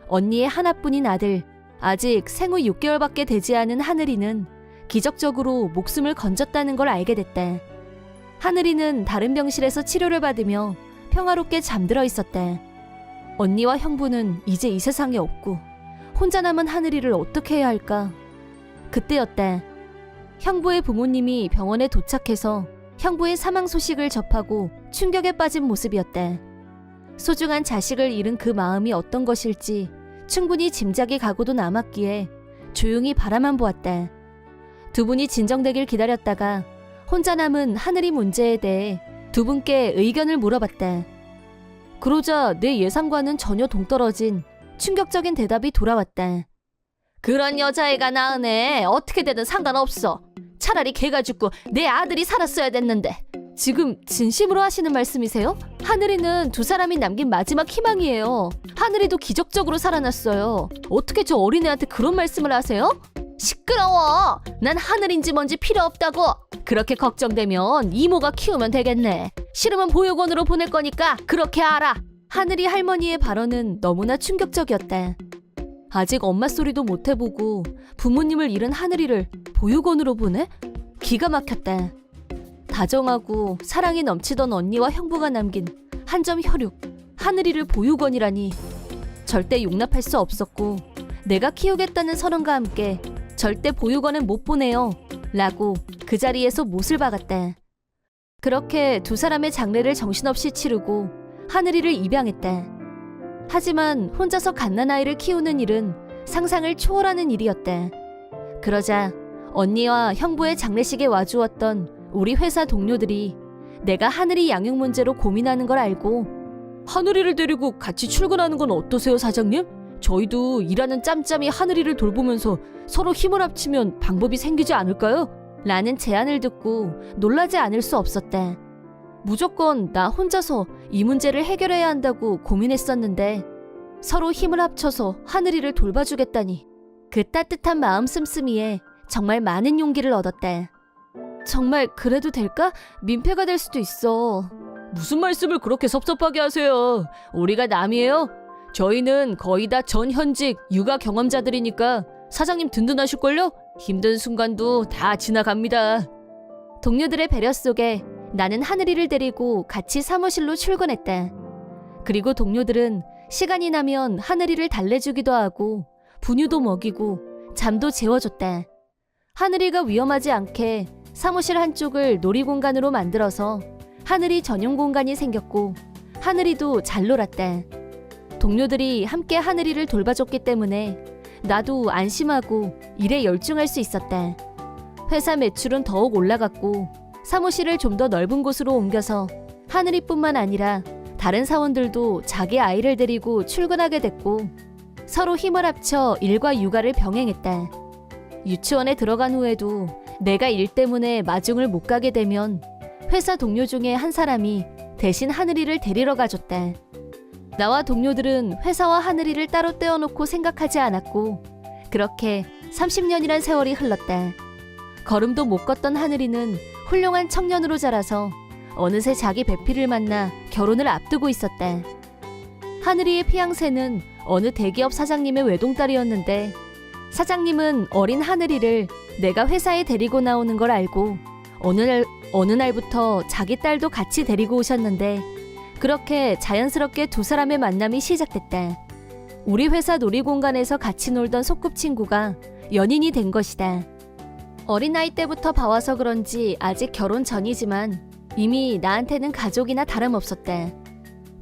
[SPEAKER 2] 언니의 하나뿐인 아들, 아직 생후 6개월밖에 되지 않은 하늘이는 기적적으로 목숨을 건졌다는 걸 알게 됐다. 하늘이는 다른 병실에서 치료를 받으며 평화롭게 잠들어 있었다. 언니와 형부는 이제 이 세상에 없고 혼자 남은 하늘이를 어떻게 해야 할까? 그때였다. 형부의 부모님이 병원에 도착해서 형부의 사망 소식을 접하고 충격에 빠진 모습이었다. 소중한 자식을 잃은 그 마음이 어떤 것일지 충분히 짐작이 가고도 남았기에 조용히 바라만 보았다. 두 분이 진정되길 기다렸다가 혼자 남은 하늘이 문제에 대해 두 분께 의견을 물어봤다. 그러자 내 예상과는 전혀 동떨어진 충격적인 대답이 돌아왔다. 그런 여자애가 낳으네. 어떻게 되든 상관없어. 차라리 걔가 죽고 내 아들이 살았어야 됐는데. 지금 진심으로 하시는 말씀이세요? 하늘이는 두 사람이 남긴 마지막 희망이에요. 하늘이도 기적적으로 살아났어요. 어떻게 저 어린애한테 그런 말씀을 하세요? 시끄러워. 난 하늘인지 뭔지 필요 없다고. 그렇게 걱정되면 이모가 키우면 되겠네. 싫으면 보육원으로 보낼 거니까 그렇게 알아. 하늘이 할머니의 발언은 너무나 충격적이었다. 아직 엄마 소리도 못 해보고 부모님을 잃은 하늘이를 보육원으로 보내? 기가 막혔다. 다정하고 사랑이 넘치던 언니와 형부가 남긴 한 점 혈육, 하늘이를 보육원이라니. 절대 용납할 수 없었고 내가 키우겠다는 선언과 함께 절대 보육원은 못 보내요 라고 그 자리에서 못을 박았다. 그렇게 두 사람의 장례를 정신없이 치르고 하늘이를 입양했다. 하지만 혼자서 갓난아이를 키우는 일은 상상을 초월하는 일이었다. 그러자 언니와 형부의 장례식에 와주었던 우리 회사 동료들이 내가 하늘이 양육 문제로 고민하는 걸 알고 하늘이를 데리고 같이 출근하는 건 어떠세요, 사장님? 저희도 일하는 짬짬이 하늘이를 돌보면서 서로 힘을 합치면 방법이 생기지 않을까요?
[SPEAKER 3] 라는 제안을 듣고 놀라지 않을 수 없었대. 무조건 나 혼자서 이 문제를 해결해야 한다고 고민했었는데 서로 힘을 합쳐서 하늘이를 돌봐주겠다니 그 따뜻한 마음 씀씀이에 정말 많은 용기를 얻었대. 정말 그래도 될까? 민폐가 될 수도 있어.
[SPEAKER 2] 무슨 말씀을 그렇게 섭섭하게 하세요? 우리가 남이에요? 저희는 거의 다 전현직 육아 경험자들이니까 사장님 든든하실걸요? 힘든 순간도 다 지나갑니다.
[SPEAKER 3] 동료들의 배려 속에 나는 하늘이를 데리고 같이 사무실로 출근했대. 그리고 동료들은 시간이 나면 하늘이를 달래주기도 하고 분유도 먹이고 잠도 재워줬대. 하늘이가 위험하지 않게 사무실 한쪽을 놀이공간으로 만들어서 하늘이 전용 공간이 생겼고 하늘이도 잘 놀았대. 동료들이 함께 하늘이를 돌봐줬기 때문에 나도 안심하고 일에 열중할 수 있었대. 회사 매출은 더욱 올라갔고 사무실을 좀 더 넓은 곳으로 옮겨서 하늘이뿐만 아니라 다른 사원들도 자기 아이를 데리고 출근하게 됐고 서로 힘을 합쳐 일과 육아를 병행했대. 유치원에 들어간 후에도 내가 일 때문에 마중을 못 가게 되면 회사 동료 중에 한 사람이 대신 하늘이를 데리러 가줬대. 나와 동료들은 회사와 하늘이를 따로 떼어놓고 생각하지 않았고 그렇게 30년이란 세월이 흘렀대. 걸음도 못 걷던 하늘이는 훌륭한 청년으로 자라서 어느새 자기 배필을 만나 결혼을 앞두고 있었대. 하늘이의 피양새는 어느 대기업 사장님의 외동딸이었는데 사장님은 어린 하늘이를 내가 회사에 데리고 나오는 걸 알고 어느 날부터 자기 딸도 같이 데리고 오셨는데 그렇게 자연스럽게 두 사람의 만남이 시작됐대. 우리 회사 놀이공간에서 같이 놀던 소꿉친구가 연인이 된 것이다. 어린아이 때부터 봐와서 그런지 아직 결혼 전이지만 이미 나한테는 가족이나 다름없었대.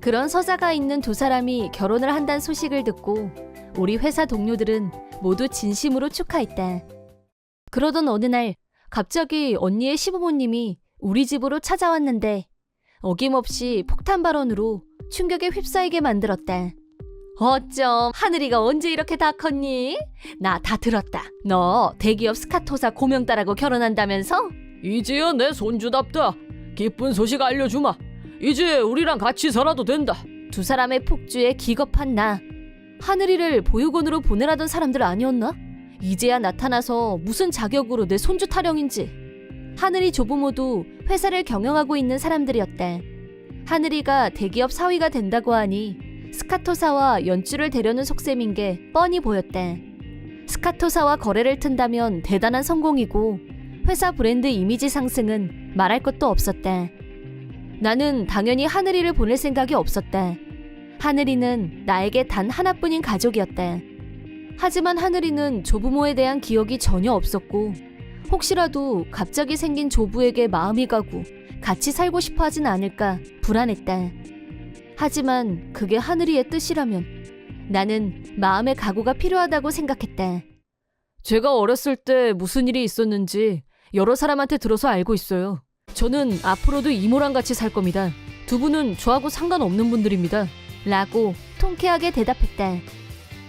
[SPEAKER 3] 그런 서사가 있는 두 사람이 결혼을 한다는 소식을 듣고 우리 회사 동료들은 모두 진심으로 축하했대. 그러던 어느 날 갑자기 언니의 시부모님이 우리 집으로 찾아왔는데 어김없이 폭탄 발언으로 충격에 휩싸이게 만들었대. 어쩜 하늘이가 언제 이렇게 다 컸니? 나 다 들었다. 너 대기업 스카토사 고명딸하고 결혼한다면서?
[SPEAKER 2] 이제야 내 손주답다. 기쁜 소식 알려주마. 이제 우리랑 같이 살아도 된다.
[SPEAKER 3] 두 사람의 폭주에 기겁한 나. 하늘이를 보육원으로 보내라던 사람들 아니었나? 이제야 나타나서 무슨 자격으로 내 손주 타령인지. 하늘이 조부모도 회사를 경영하고 있는 사람들이었대. 하늘이가 대기업 사위가 된다고 하니 스카토사와 연주를 대려는 속셈인 게 뻔히 보였대. 스카토사와 거래를 튼다면 대단한 성공이고 회사 브랜드 이미지 상승은 말할 것도 없었대. 나는 당연히 하늘이를 보낼 생각이 없었대. 하늘이는 나에게 단 하나뿐인 가족이었대. 하지만 하늘이는 조부모에 대한 기억이 전혀 없었고 혹시라도 갑자기 생긴 조부에게 마음이 가고 같이 살고 싶어 하진 않을까 불안했대. 하지만 그게 하늘이의 뜻이라면 나는 마음의 각오가 필요하다고 생각했대.
[SPEAKER 2] 제가 어렸을 때 무슨 일이 있었는지 여러 사람한테 들어서 알고 있어요. 저는 앞으로도 이모랑 같이 살 겁니다. 두 분은 저하고 상관없는 분들입니다.
[SPEAKER 3] 라고 통쾌하게 대답했대.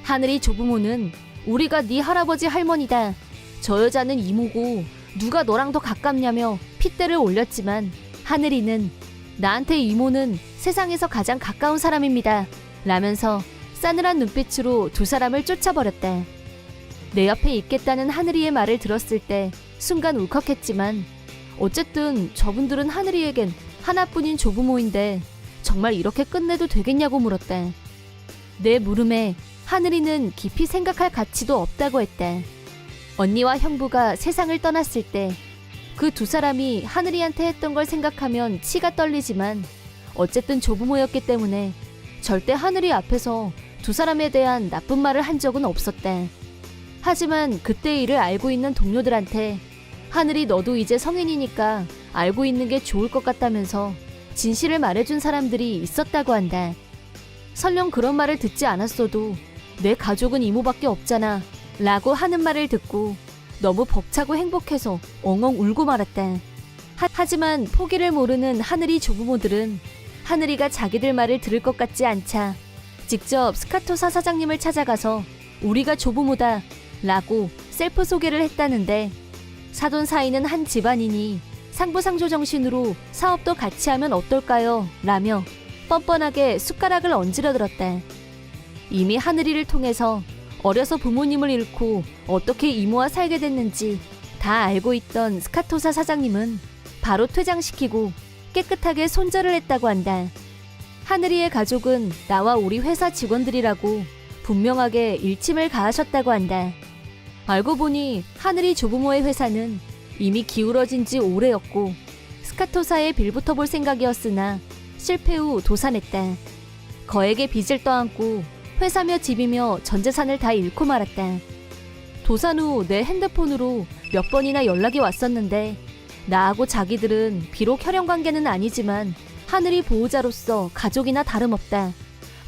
[SPEAKER 3] 하늘이 조부모는 우리가 네 할아버지 할머니다. 저 여자는 이모고 누가 너랑 더 가깝냐며 핏대를 올렸지만 하늘이는 나한테 이모는 세상에서 가장 가까운 사람입니다. 라면서 싸늘한 눈빛으로 두 사람을 쫓아버렸대. 내 옆에 있겠다는 하늘이의 말을 들었을 때 순간 울컥했지만 어쨌든 저분들은 하늘이에겐 하나뿐인 조부모인데 정말 이렇게 끝내도 되겠냐고 물었대. 내 물음에 하늘이는 깊이 생각할 가치도 없다고 했대. 언니와 형부가 세상을 떠났을 때 그 두 사람이 하늘이한테 했던 걸 생각하면 치가 떨리지만 어쨌든 조부모였기 때문에 절대 하늘이 앞에서 두 사람에 대한 나쁜 말을 한 적은 없었대. 하지만 그때 일을 알고 있는 동료들한테 하늘이 너도 이제 성인이니까 알고 있는 게 좋을 것 같다면서 진실을 말해준 사람들이 있었다고 한다. 설령 그런 말을 듣지 않았어도 내 가족은 이모밖에 없잖아 라고 하는 말을 듣고 너무 벅차고 행복해서 엉엉 울고 말았다. 하지만 포기를 모르는 하늘이 조부모들은
[SPEAKER 2] 하늘이가 자기들 말을 들을 것 같지 않자 직접 스카토사 사장님을 찾아가서 우리가 조부모다 라고 셀프 소개를 했다는데, 사돈 사이는 한 집안이니 상부상조 정신으로 사업도 같이 하면 어떨까요? 라며 뻔뻔하게 숟가락을 얹으려 들었다. 이미 하늘이를 통해서 어려서 부모님을 잃고 어떻게 이모와 살게 됐는지 다 알고 있던 스카토사 사장님은 바로 퇴장시키고 깨끗하게 손절을 했다고 한다. 하늘이의 가족은 나와 우리 회사 직원들이라고 분명하게 일침을 가하셨다고 한다. 알고 보니 하늘이 조부모의 회사는 이미 기울어진 지 오래였고 스카토사에 빌붙어 볼 생각이었으나 실패 후 도산했다. 거액의 빚을 떠안고 회사며 집이며 전 재산을 다 잃고 말았다. 도산 후 내 핸드폰으로 몇 번이나 연락이 왔었는데 나하고 자기들은 비록 혈연관계는 아니지만 하늘이 보호자로서 가족이나 다름없다.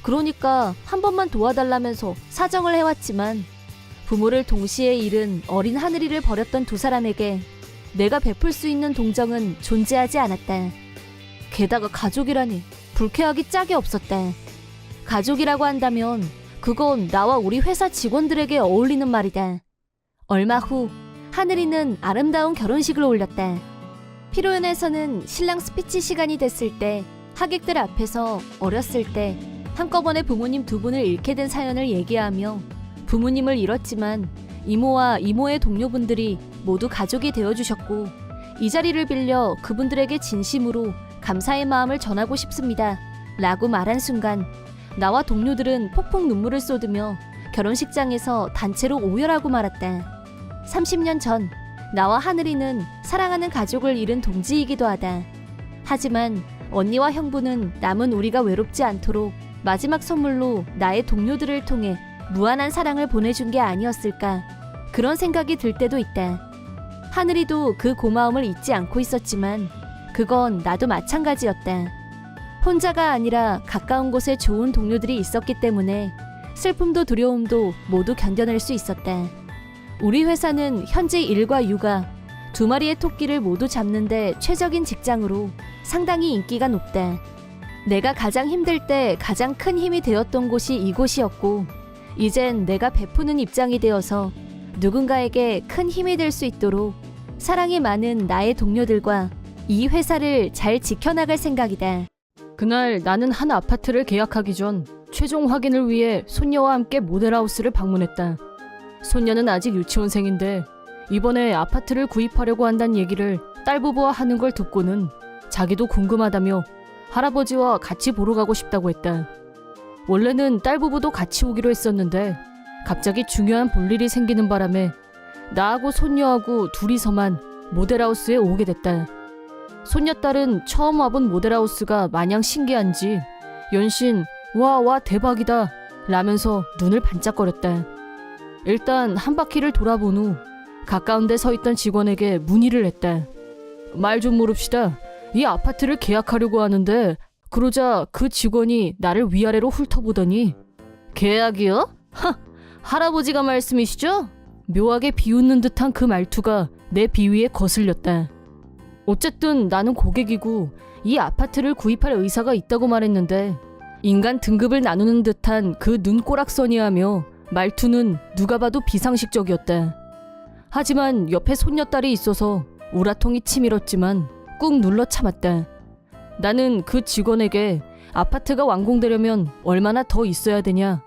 [SPEAKER 2] 그러니까 한 번만 도와달라면서 사정을 해왔지만 부모를 동시에 잃은 어린 하늘이를 버렸던 두 사람에게 내가 베풀 수 있는 동정은 존재하지 않았다. 게다가 가족이라니 불쾌하기 짝이 없었다. 가족이라고 한다면 그건 나와 우리 회사 직원들에게 어울리는 말이다. 얼마 후 하늘이는 아름다운 결혼식을 올렸다. 피로연에서는 신랑 스피치 시간이 됐을 때 하객들 앞에서 어렸을 때 한꺼번에 부모님 두 분을 잃게 된 사연을 얘기하며 부모님을 잃었지만 이모와 이모의 동료분들이 모두 가족이 되어주셨고 이 자리를 빌려 그분들에게 진심으로 감사의 마음을 전하고 싶습니다 라고 말한 순간 나와 동료들은 폭풍 눈물을 쏟으며 결혼식장에서 단체로 오열하고 말았다. 30년 전 나와 하늘이는 사랑하는 가족을 잃은 동지이기도 하다. 하지만 언니와 형부는 남은 우리가 외롭지 않도록 마지막 선물로 나의 동료들을 통해 무한한 사랑을 보내준 게 아니었을까, 그런 생각이 들 때도 있다. 하늘이도 그 고마움을 잊지 않고 있었지만 그건 나도 마찬가지였다. 혼자가 아니라 가까운 곳에 좋은 동료들이 있었기 때문에 슬픔도 두려움도 모두 견뎌낼 수 있었다. 우리 회사는 현재 일과 육아, 두 마리의 토끼를 모두 잡는데 최적인 직장으로 상당히 인기가 높다. 내가 가장 힘들 때 가장 큰 힘이 되었던 곳이 이곳이었고 이젠 내가 베푸는 입장이 되어서 누군가에게 큰 힘이 될 수 있도록 사랑이 많은 나의 동료들과 이 회사를 잘 지켜나갈 생각이다. 그날 나는 한 아파트를 계약하기 전 최종 확인을 위해 손녀와 함께 모델하우스를 방문했다. 손녀는 아직 유치원생인데 이번에 아파트를 구입하려고 한다는 얘기를 딸부부와 하는 걸 듣고는 자기도 궁금하다며 할아버지와 같이 보러 가고 싶다고 했다. 원래는 딸부부도 같이 오기로 했었는데 갑자기 중요한 볼일이 생기는 바람에 나하고 손녀하고 둘이서만 모델하우스에 오게 됐다. 손녀딸은 처음 와본 모델하우스가 마냥 신기한지 연신 와 대박이다 라면서 눈을 반짝거렸다. 일단 한 바퀴를 돌아본 후 가까운 데 서 있던 직원에게 문의를 했다. 말 좀 모릅시다. 이 아파트를 계약하려고 하는데, 그러자 그 직원이 나를 위아래로 훑어보더니 계약이요? 할아버지가 말씀이시죠? 묘하게 비웃는 듯한 그 말투가 내 비위에 거슬렸다. 어쨌든 나는 고객이고 이 아파트를 구입할 의사가 있다고 말했는데 인간 등급을 나누는 듯한 그 눈꼬락서니하며 말투는 누가 봐도 비상식적이었다. 하지만 옆에 손녀딸이 있어서 우라통이 치밀었지만 꾹 눌러 참았다. 나는 그 직원에게 아파트가 완공되려면 얼마나 더 있어야 되냐,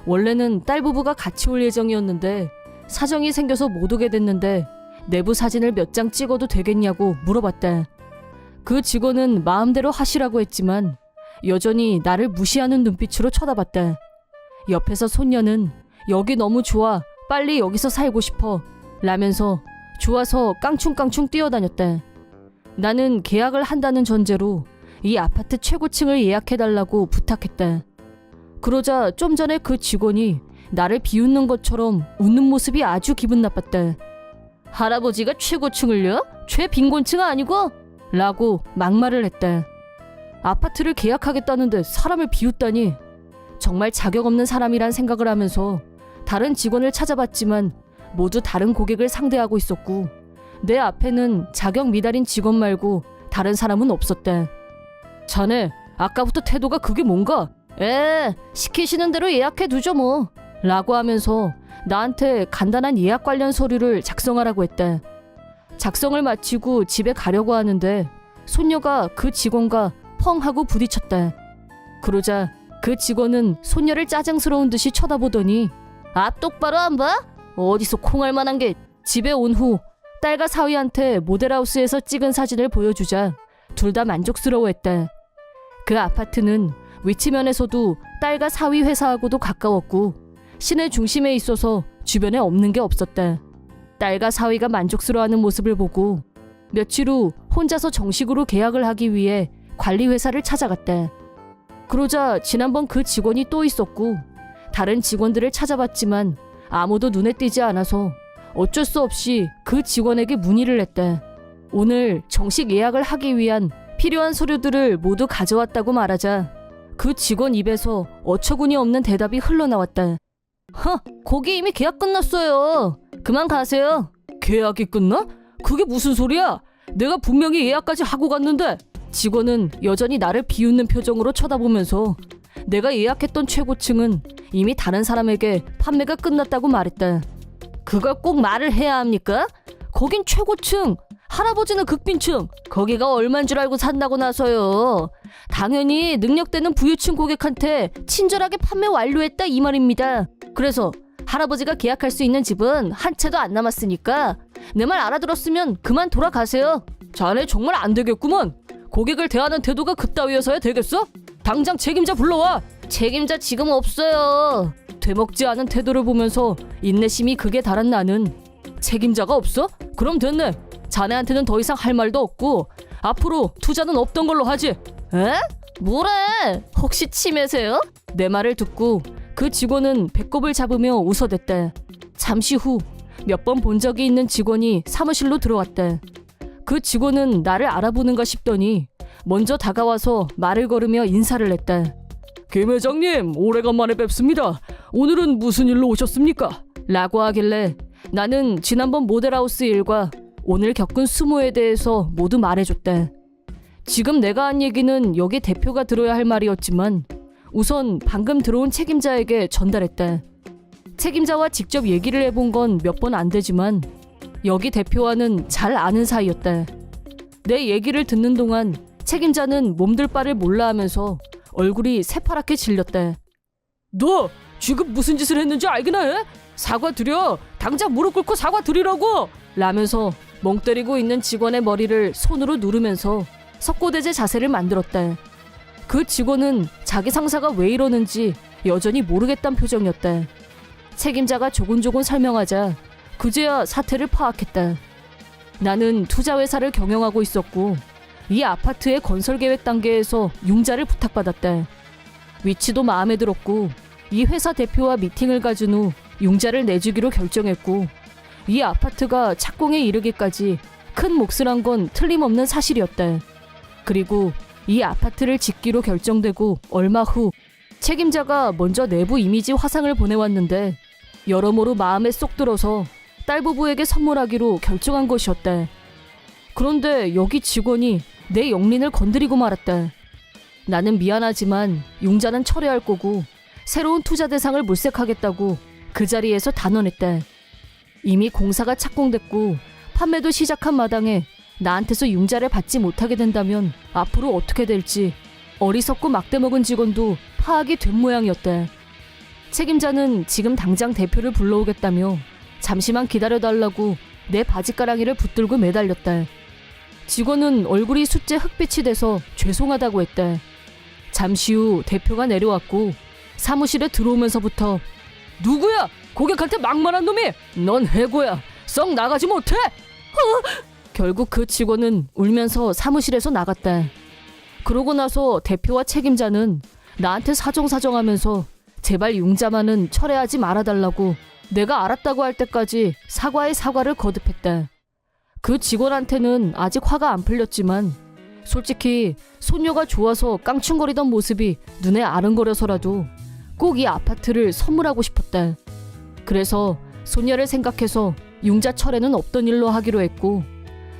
[SPEAKER 2] 원래는 딸부부가 같이 올 예정이었는데 사정이 생겨서 못 오게 됐는데 내부 사진을 몇 장 찍어도 되겠냐고 물어봤다. 그 직원은 마음대로 하시라고 했지만 여전히 나를 무시하는 눈빛으로 쳐다봤다. 옆에서 손녀는 여기 너무 좋아, 빨리 여기서 살고 싶어 라면서 좋아서 깡충깡충 뛰어다녔다. 나는 계약을 한다는 전제로 이 아파트 최고층을 예약해달라고 부탁했다. 그러자 좀 전에 그 직원이 나를 비웃는 것처럼 웃는 모습이 아주 기분 나빴다. 할아버지가 최고층을요? 최빈곤층 아니고? 라고 막말을 했다. 아파트를 계약하겠다는데 사람을 비웃다니. 정말 자격 없는 사람이란 생각을 하면서 다른 직원을 찾아봤지만 모두 다른 고객을 상대하고 있었고 내 앞에는 자격 미달인 직원 말고 다른 사람은 없었다. 자네 아까부터 태도가 그게 뭔가?
[SPEAKER 3] 시키시는 대로 예약해두죠 뭐.
[SPEAKER 2] 라고 하면서 나한테 간단한 예약 관련 서류를 작성하라고 했다. 작성을 마치고 집에 가려고 하는데 손녀가 그 직원과 펑 하고 부딪혔다. 그러자 그 직원은 손녀를 짜증스러운 듯이 쳐다보더니
[SPEAKER 3] 앞 똑바로 안 봐?
[SPEAKER 2] 어디서 콩할 만한 게. 집에 온 후 딸과 사위한테 모델하우스에서 찍은 사진을 보여주자 둘 다 만족스러워했다. 그 아파트는 위치면에서도 딸과 사위 회사하고도 가까웠고 시내 중심에 있어서 주변에 없는 게 없었다. 딸과 사위가 만족스러워하는 모습을 보고 며칠 후 혼자서 정식으로 계약을 하기 위해 관리회사를 찾아갔다. 그러자 지난번 그 직원이 또 있었고 다른 직원들을 찾아봤지만 아무도 눈에 띄지 않아서 어쩔 수 없이 그 직원에게 문의를 했다. 오늘 정식 예약을 하기 위한 필요한 서류들을 모두 가져왔다고 말하자 그 직원 입에서 어처구니 없는 대답이 흘러나왔다.
[SPEAKER 3] 거기 이미 계약 끝났어요. 그만 가세요.
[SPEAKER 2] 계약이 끝나? 그게 무슨 소리야? 내가 분명히 예약까지 하고 갔는데. 직원은 여전히 나를 비웃는 표정으로 쳐다보면서 내가 예약했던 최고층은 이미 다른 사람에게 판매가 끝났다고 말했다.
[SPEAKER 3] 그걸 꼭 말을 해야 합니까? 거긴 최고층, 할아버지는 극빈층. 거기가 얼만 줄 알고 산다고 나서요. 당연히 능력되는 부유층 고객한테 친절하게 판매 완료했다 이 말입니다. 그래서 할아버지가 계약할 수 있는 집은 한 채도 안 남았으니까 내 말 알아들었으면 그만 돌아가세요.
[SPEAKER 2] 자네 정말 안 되겠구먼. 고객을 대하는 태도가 그따위여서야 되겠어? 당장 책임자 불러와.
[SPEAKER 3] 책임자 지금 없어요.
[SPEAKER 2] 되먹지 않은 태도를 보면서 인내심이 극에 달한 나는 책임자가 없어? 그럼 됐네. 자네한테는 더 이상 할 말도 없고 앞으로 투자는 없던 걸로 하지.
[SPEAKER 3] 뭐래? 혹시 치매세요?
[SPEAKER 2] 내 말을 듣고 그 직원은 배꼽을 잡으며 웃어댔다. 잠시 후 몇 번 본 적이 있는 직원이 사무실로 들어왔다. 그 직원은 나를 알아보는가 싶더니 먼저 다가와서 말을 걸으며 인사를 했다. 김 회장님, 오래간만에 뵙습니다. 오늘은 무슨 일로 오셨습니까? 라고 하길래 나는 지난번 모델하우스 일과 오늘 겪은 수모에 대해서 모두 말해줬다. 지금 내가 한 얘기는 여기 대표가 들어야 할 말이었지만 우선 방금 들어온 책임자에게 전달했다. 책임자와 직접 얘기를 해본 건 몇 번 안 되지만 여기 대표와는 잘 아는 사이였다. 내 얘기를 듣는 동안 책임자는 몸둘 바를 몰라 하면서 얼굴이 새파랗게 질렸다. 너 지금 무슨 짓을 했는지 알기나 해? 사과드려. 당장 무릎 꿇고 사과드리라고. 라면서 멍 때리고 있는 직원의 머리를 손으로 누르면서 석고대제 자세를 만들었다. 그 직원은 자기 상사가 왜 이러는지 여전히 모르겠단 표정이었다. 책임자가 조곤조곤 설명하자 그제야 사태를 파악했다. 나는 투자회사를 경영하고 있었고 이 아파트의 건설계획 단계에서 융자를 부탁받았다. 위치도 마음에 들었고 이 회사 대표와 미팅을 가진 후 융자를 내주기로 결정했고 이 아파트가 착공에 이르기까지 큰 몫을 한 건 틀림없는 사실이었다. 그리고 이 아파트를 짓기로 결정되고 얼마 후 책임자가 먼저 내부 이미지 화상을 보내왔는데 여러모로 마음에 쏙 들어서 딸 부부에게 선물하기로 결정한 것이었다. 그런데 여기 직원이 내 영린을 건드리고 말았다. 나는 미안하지만 융자는 철회할 거고 새로운 투자 대상을 물색하겠다고 그 자리에서 단언했다. 이미 공사가 착공됐고 판매도 시작한 마당에 나한테서 융자를 받지 못하게 된다면 앞으로 어떻게 될지 어리석고 막대먹은 직원도 파악이 된 모양이었다. 책임자는 지금 당장 대표를 불러오겠다며 잠시만 기다려달라고 내 바지가랑이를 붙들고 매달렸다. 직원은 얼굴이 숫제 흑빛이 돼서 죄송하다고 했다. 잠시 후 대표가 내려왔고 사무실에 들어오면서부터 누구야? 고객한테 막말한 놈이? 넌 해고야. 썩 나가지 못해? 결국 그 직원은 울면서 사무실에서 나갔다. 그러고 나서 대표와 책임자는 나한테 사정사정하면서 제발 융자만은 철회하지 말아달라고 내가 알았다고 할 때까지 사과에 사과를 거듭했다. 그 직원한테는 아직 화가 안 풀렸지만 솔직히 손녀가 좋아서 깡충거리던 모습이 눈에 아른거려서라도 꼭 이 아파트를 선물하고 싶었다. 그래서 손녀를 생각해서 융자 철회는 없던 일로 하기로 했고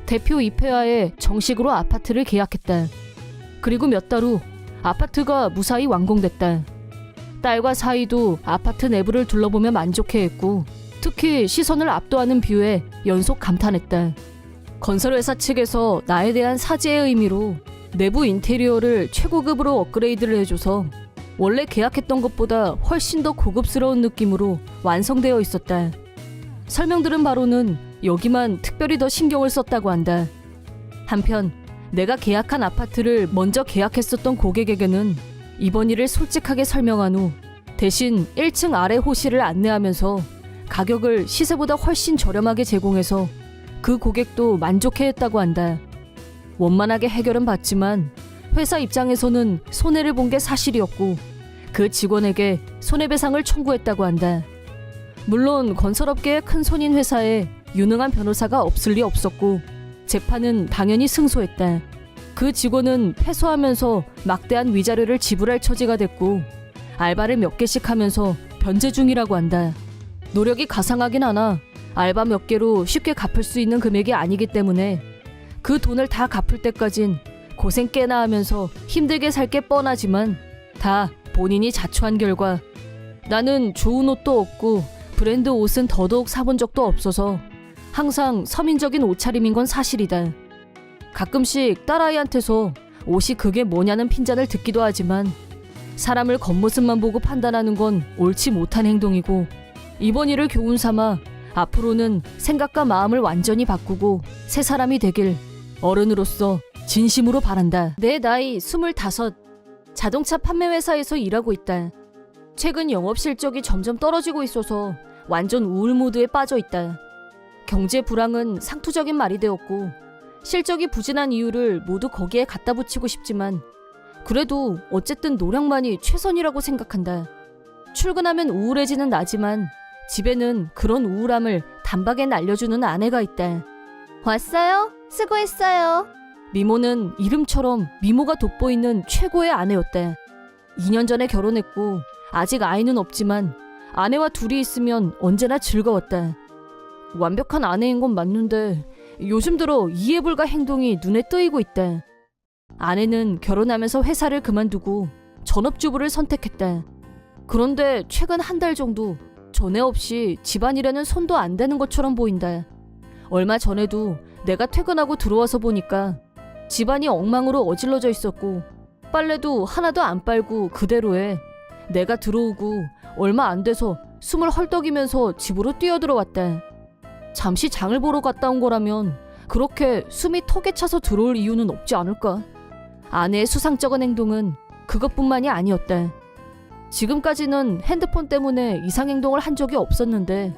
[SPEAKER 2] 대표 입회하에 정식으로 아파트를 계약했다. 그리고 몇 달 후 아파트가 무사히 완공됐다. 딸과 사이도 아파트 내부를 둘러보며 만족해했고 특히 시선을 압도하는 뷰에 연속 감탄했다. 건설회사 측에서 나에 대한 사죄의 의미로 내부 인테리어를 최고급으로 업그레이드를 해줘서 원래 계약했던 것보다 훨씬 더 고급스러운 느낌으로 완성되어 있었다. 설명들은 바로는 여기만 특별히 더 신경을 썼다고 한다. 한편 내가 계약한 아파트를 먼저 계약했었던 고객에게는 이번 일을 솔직하게 설명한 후 대신 1층 아래 호실을 안내하면서 가격을 시세보다 훨씬 저렴하게 제공해서 그 고객도 만족해했다고 한다. 원만하게 해결은 봤지만 회사 입장에서는 손해를 본 게 사실이었고 그 직원에게 손해배상을 청구했다고 한다. 물론 건설업계의 큰 손인 회사에 유능한 변호사가 없을 리 없었고 재판은 당연히 승소했다. 그 직원은 패소하면서 막대한 위자료를 지불할 처지가 됐고 알바를 몇 개씩 하면서 변제 중이라고 한다. 노력이 가상하긴 하나 알바 몇 개로 쉽게 갚을 수 있는 금액이 아니기 때문에 그 돈을 다 갚을 때까진 고생 꽤나 하면서 힘들게 살 게 뻔하지만 다 본인이 자초한 결과 나는 좋은 옷도 없고 브랜드 옷은 더더욱 사본 적도 없어서 항상 서민적인 옷차림인 건 사실이다. 가끔씩 딸아이한테서 옷이 그게 뭐냐는 핀잔을 듣기도 하지만 사람을 겉모습만 보고 판단하는 건 옳지 못한 행동이고 이번 일을 교훈 삼아 앞으로는 생각과 마음을 완전히 바꾸고 새 사람이 되길 어른으로서 진심으로 바란다. 내 나이 25. 자동차 판매 회사에서 일하고 있다. 최근 영업 실적이 점점 떨어지고 있어서 완전 우울 모드에 빠져 있다. 경제 불황은 상투적인 말이 되었고 실적이 부진한 이유를 모두 거기에 갖다 붙이고 싶지만 그래도 어쨌든 노력만이 최선이라고 생각한다. 출근하면 우울해지는 나지만 집에는 그런 우울함을 단박에 날려주는 아내가 있다.
[SPEAKER 3] 왔어요? 수고했어요.
[SPEAKER 2] 미모는 이름처럼 미모가 돋보이는 최고의 아내였다. 2년 전에 결혼했고 아직 아이는 없지만 아내와 둘이 있으면 언제나 즐거웠다. 완벽한 아내인 건 맞는데 요즘 들어 이해불가 행동이 눈에 띄고 있다. 아내는 결혼하면서 회사를 그만두고 전업주부를 선택했다. 그런데 최근 한 달 정도 전에 없이 집안일에는 손도 안 대는 것처럼 보인다. 얼마 전에도 내가 퇴근하고 들어와서 보니까 집안이 엉망으로 어질러져 있었고 빨래도 하나도 안 빨고 그대로에 내가 들어오고 얼마 안 돼서 숨을 헐떡이면서 집으로 뛰어들어왔다. 잠시 장을 보러 갔다 온 거라면 그렇게 숨이 턱에 차서 들어올 이유는 없지 않을까? 아내의 수상쩍은 행동은 그것뿐만이 아니었다. 지금까지는 핸드폰 때문에 이상행동을 한 적이 없었는데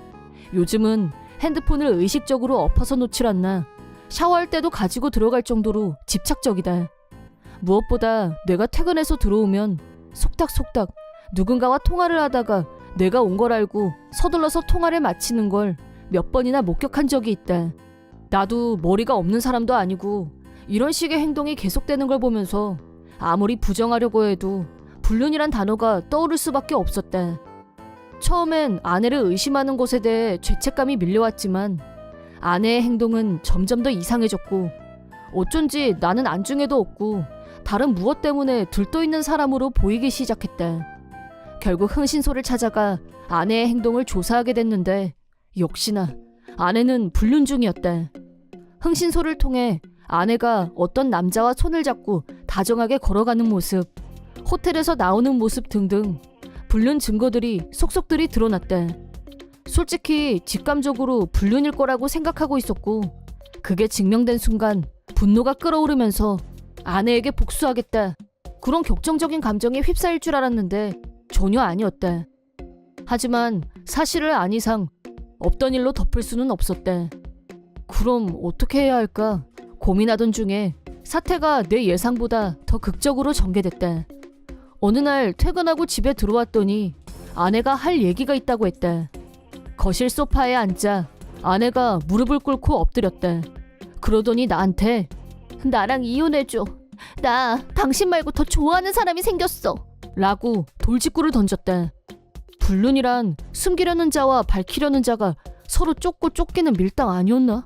[SPEAKER 2] 요즘은 핸드폰을 의식적으로 엎어서 놓질 않나 샤워할 때도 가지고 들어갈 정도로 집착적이다. 무엇보다 내가 퇴근해서 들어오면 속닥속닥 누군가와 통화를 하다가 내가 온 걸 알고 서둘러서 통화를 마치는 걸 몇 번이나 목격한 적이 있다. 나도 머리가 없는 사람도 아니고 이런 식의 행동이 계속되는 걸 보면서 아무리 부정하려고 해도 불륜이란 단어가 떠오를 수밖에 없었다. 처음엔 아내를 의심하는 것에 대해 죄책감이 밀려왔지만 아내의 행동은 점점 더 이상해졌고 어쩐지 나는 안중에도 없고 다른 무엇 때문에 들떠있는 사람으로 보이기 시작했다. 결국 흥신소를 찾아가 아내의 행동을 조사하게 됐는데 역시나 아내는 불륜 중이었다. 흥신소를 통해 아내가 어떤 남자와 손을 잡고 다정하게 걸어가는 모습, 호텔에서 나오는 모습 등등 불륜 증거들이 속속들이 드러났다. 솔직히 직감적으로 불륜일 거라고 생각하고 있었고 그게 증명된 순간 분노가 끓어오르면서 아내에게 복수하겠다. 그런 격정적인 감정에 휩싸일 줄 알았는데 전혀 아니었다. 하지만 사실을 안 이상 없던 일로 덮을 수는 없었다. 그럼 어떻게 해야 할까 고민하던 중에 사태가 내 예상보다 더 극적으로 전개됐다. 어느 날 퇴근하고 집에 들어왔더니 아내가 할 얘기가 있다고 했다. 거실 소파에 앉아 아내가 무릎을 꿇고 엎드렸다. 그러더니 나한테
[SPEAKER 3] 나랑 이혼해줘. 나 당신 말고 더 좋아하는 사람이 생겼어.
[SPEAKER 2] 라고 돌직구를 던졌다. 불륜이란 숨기려는 자와 밝히려는 자가 서로 쫓고 쫓기는 밀당 아니었나?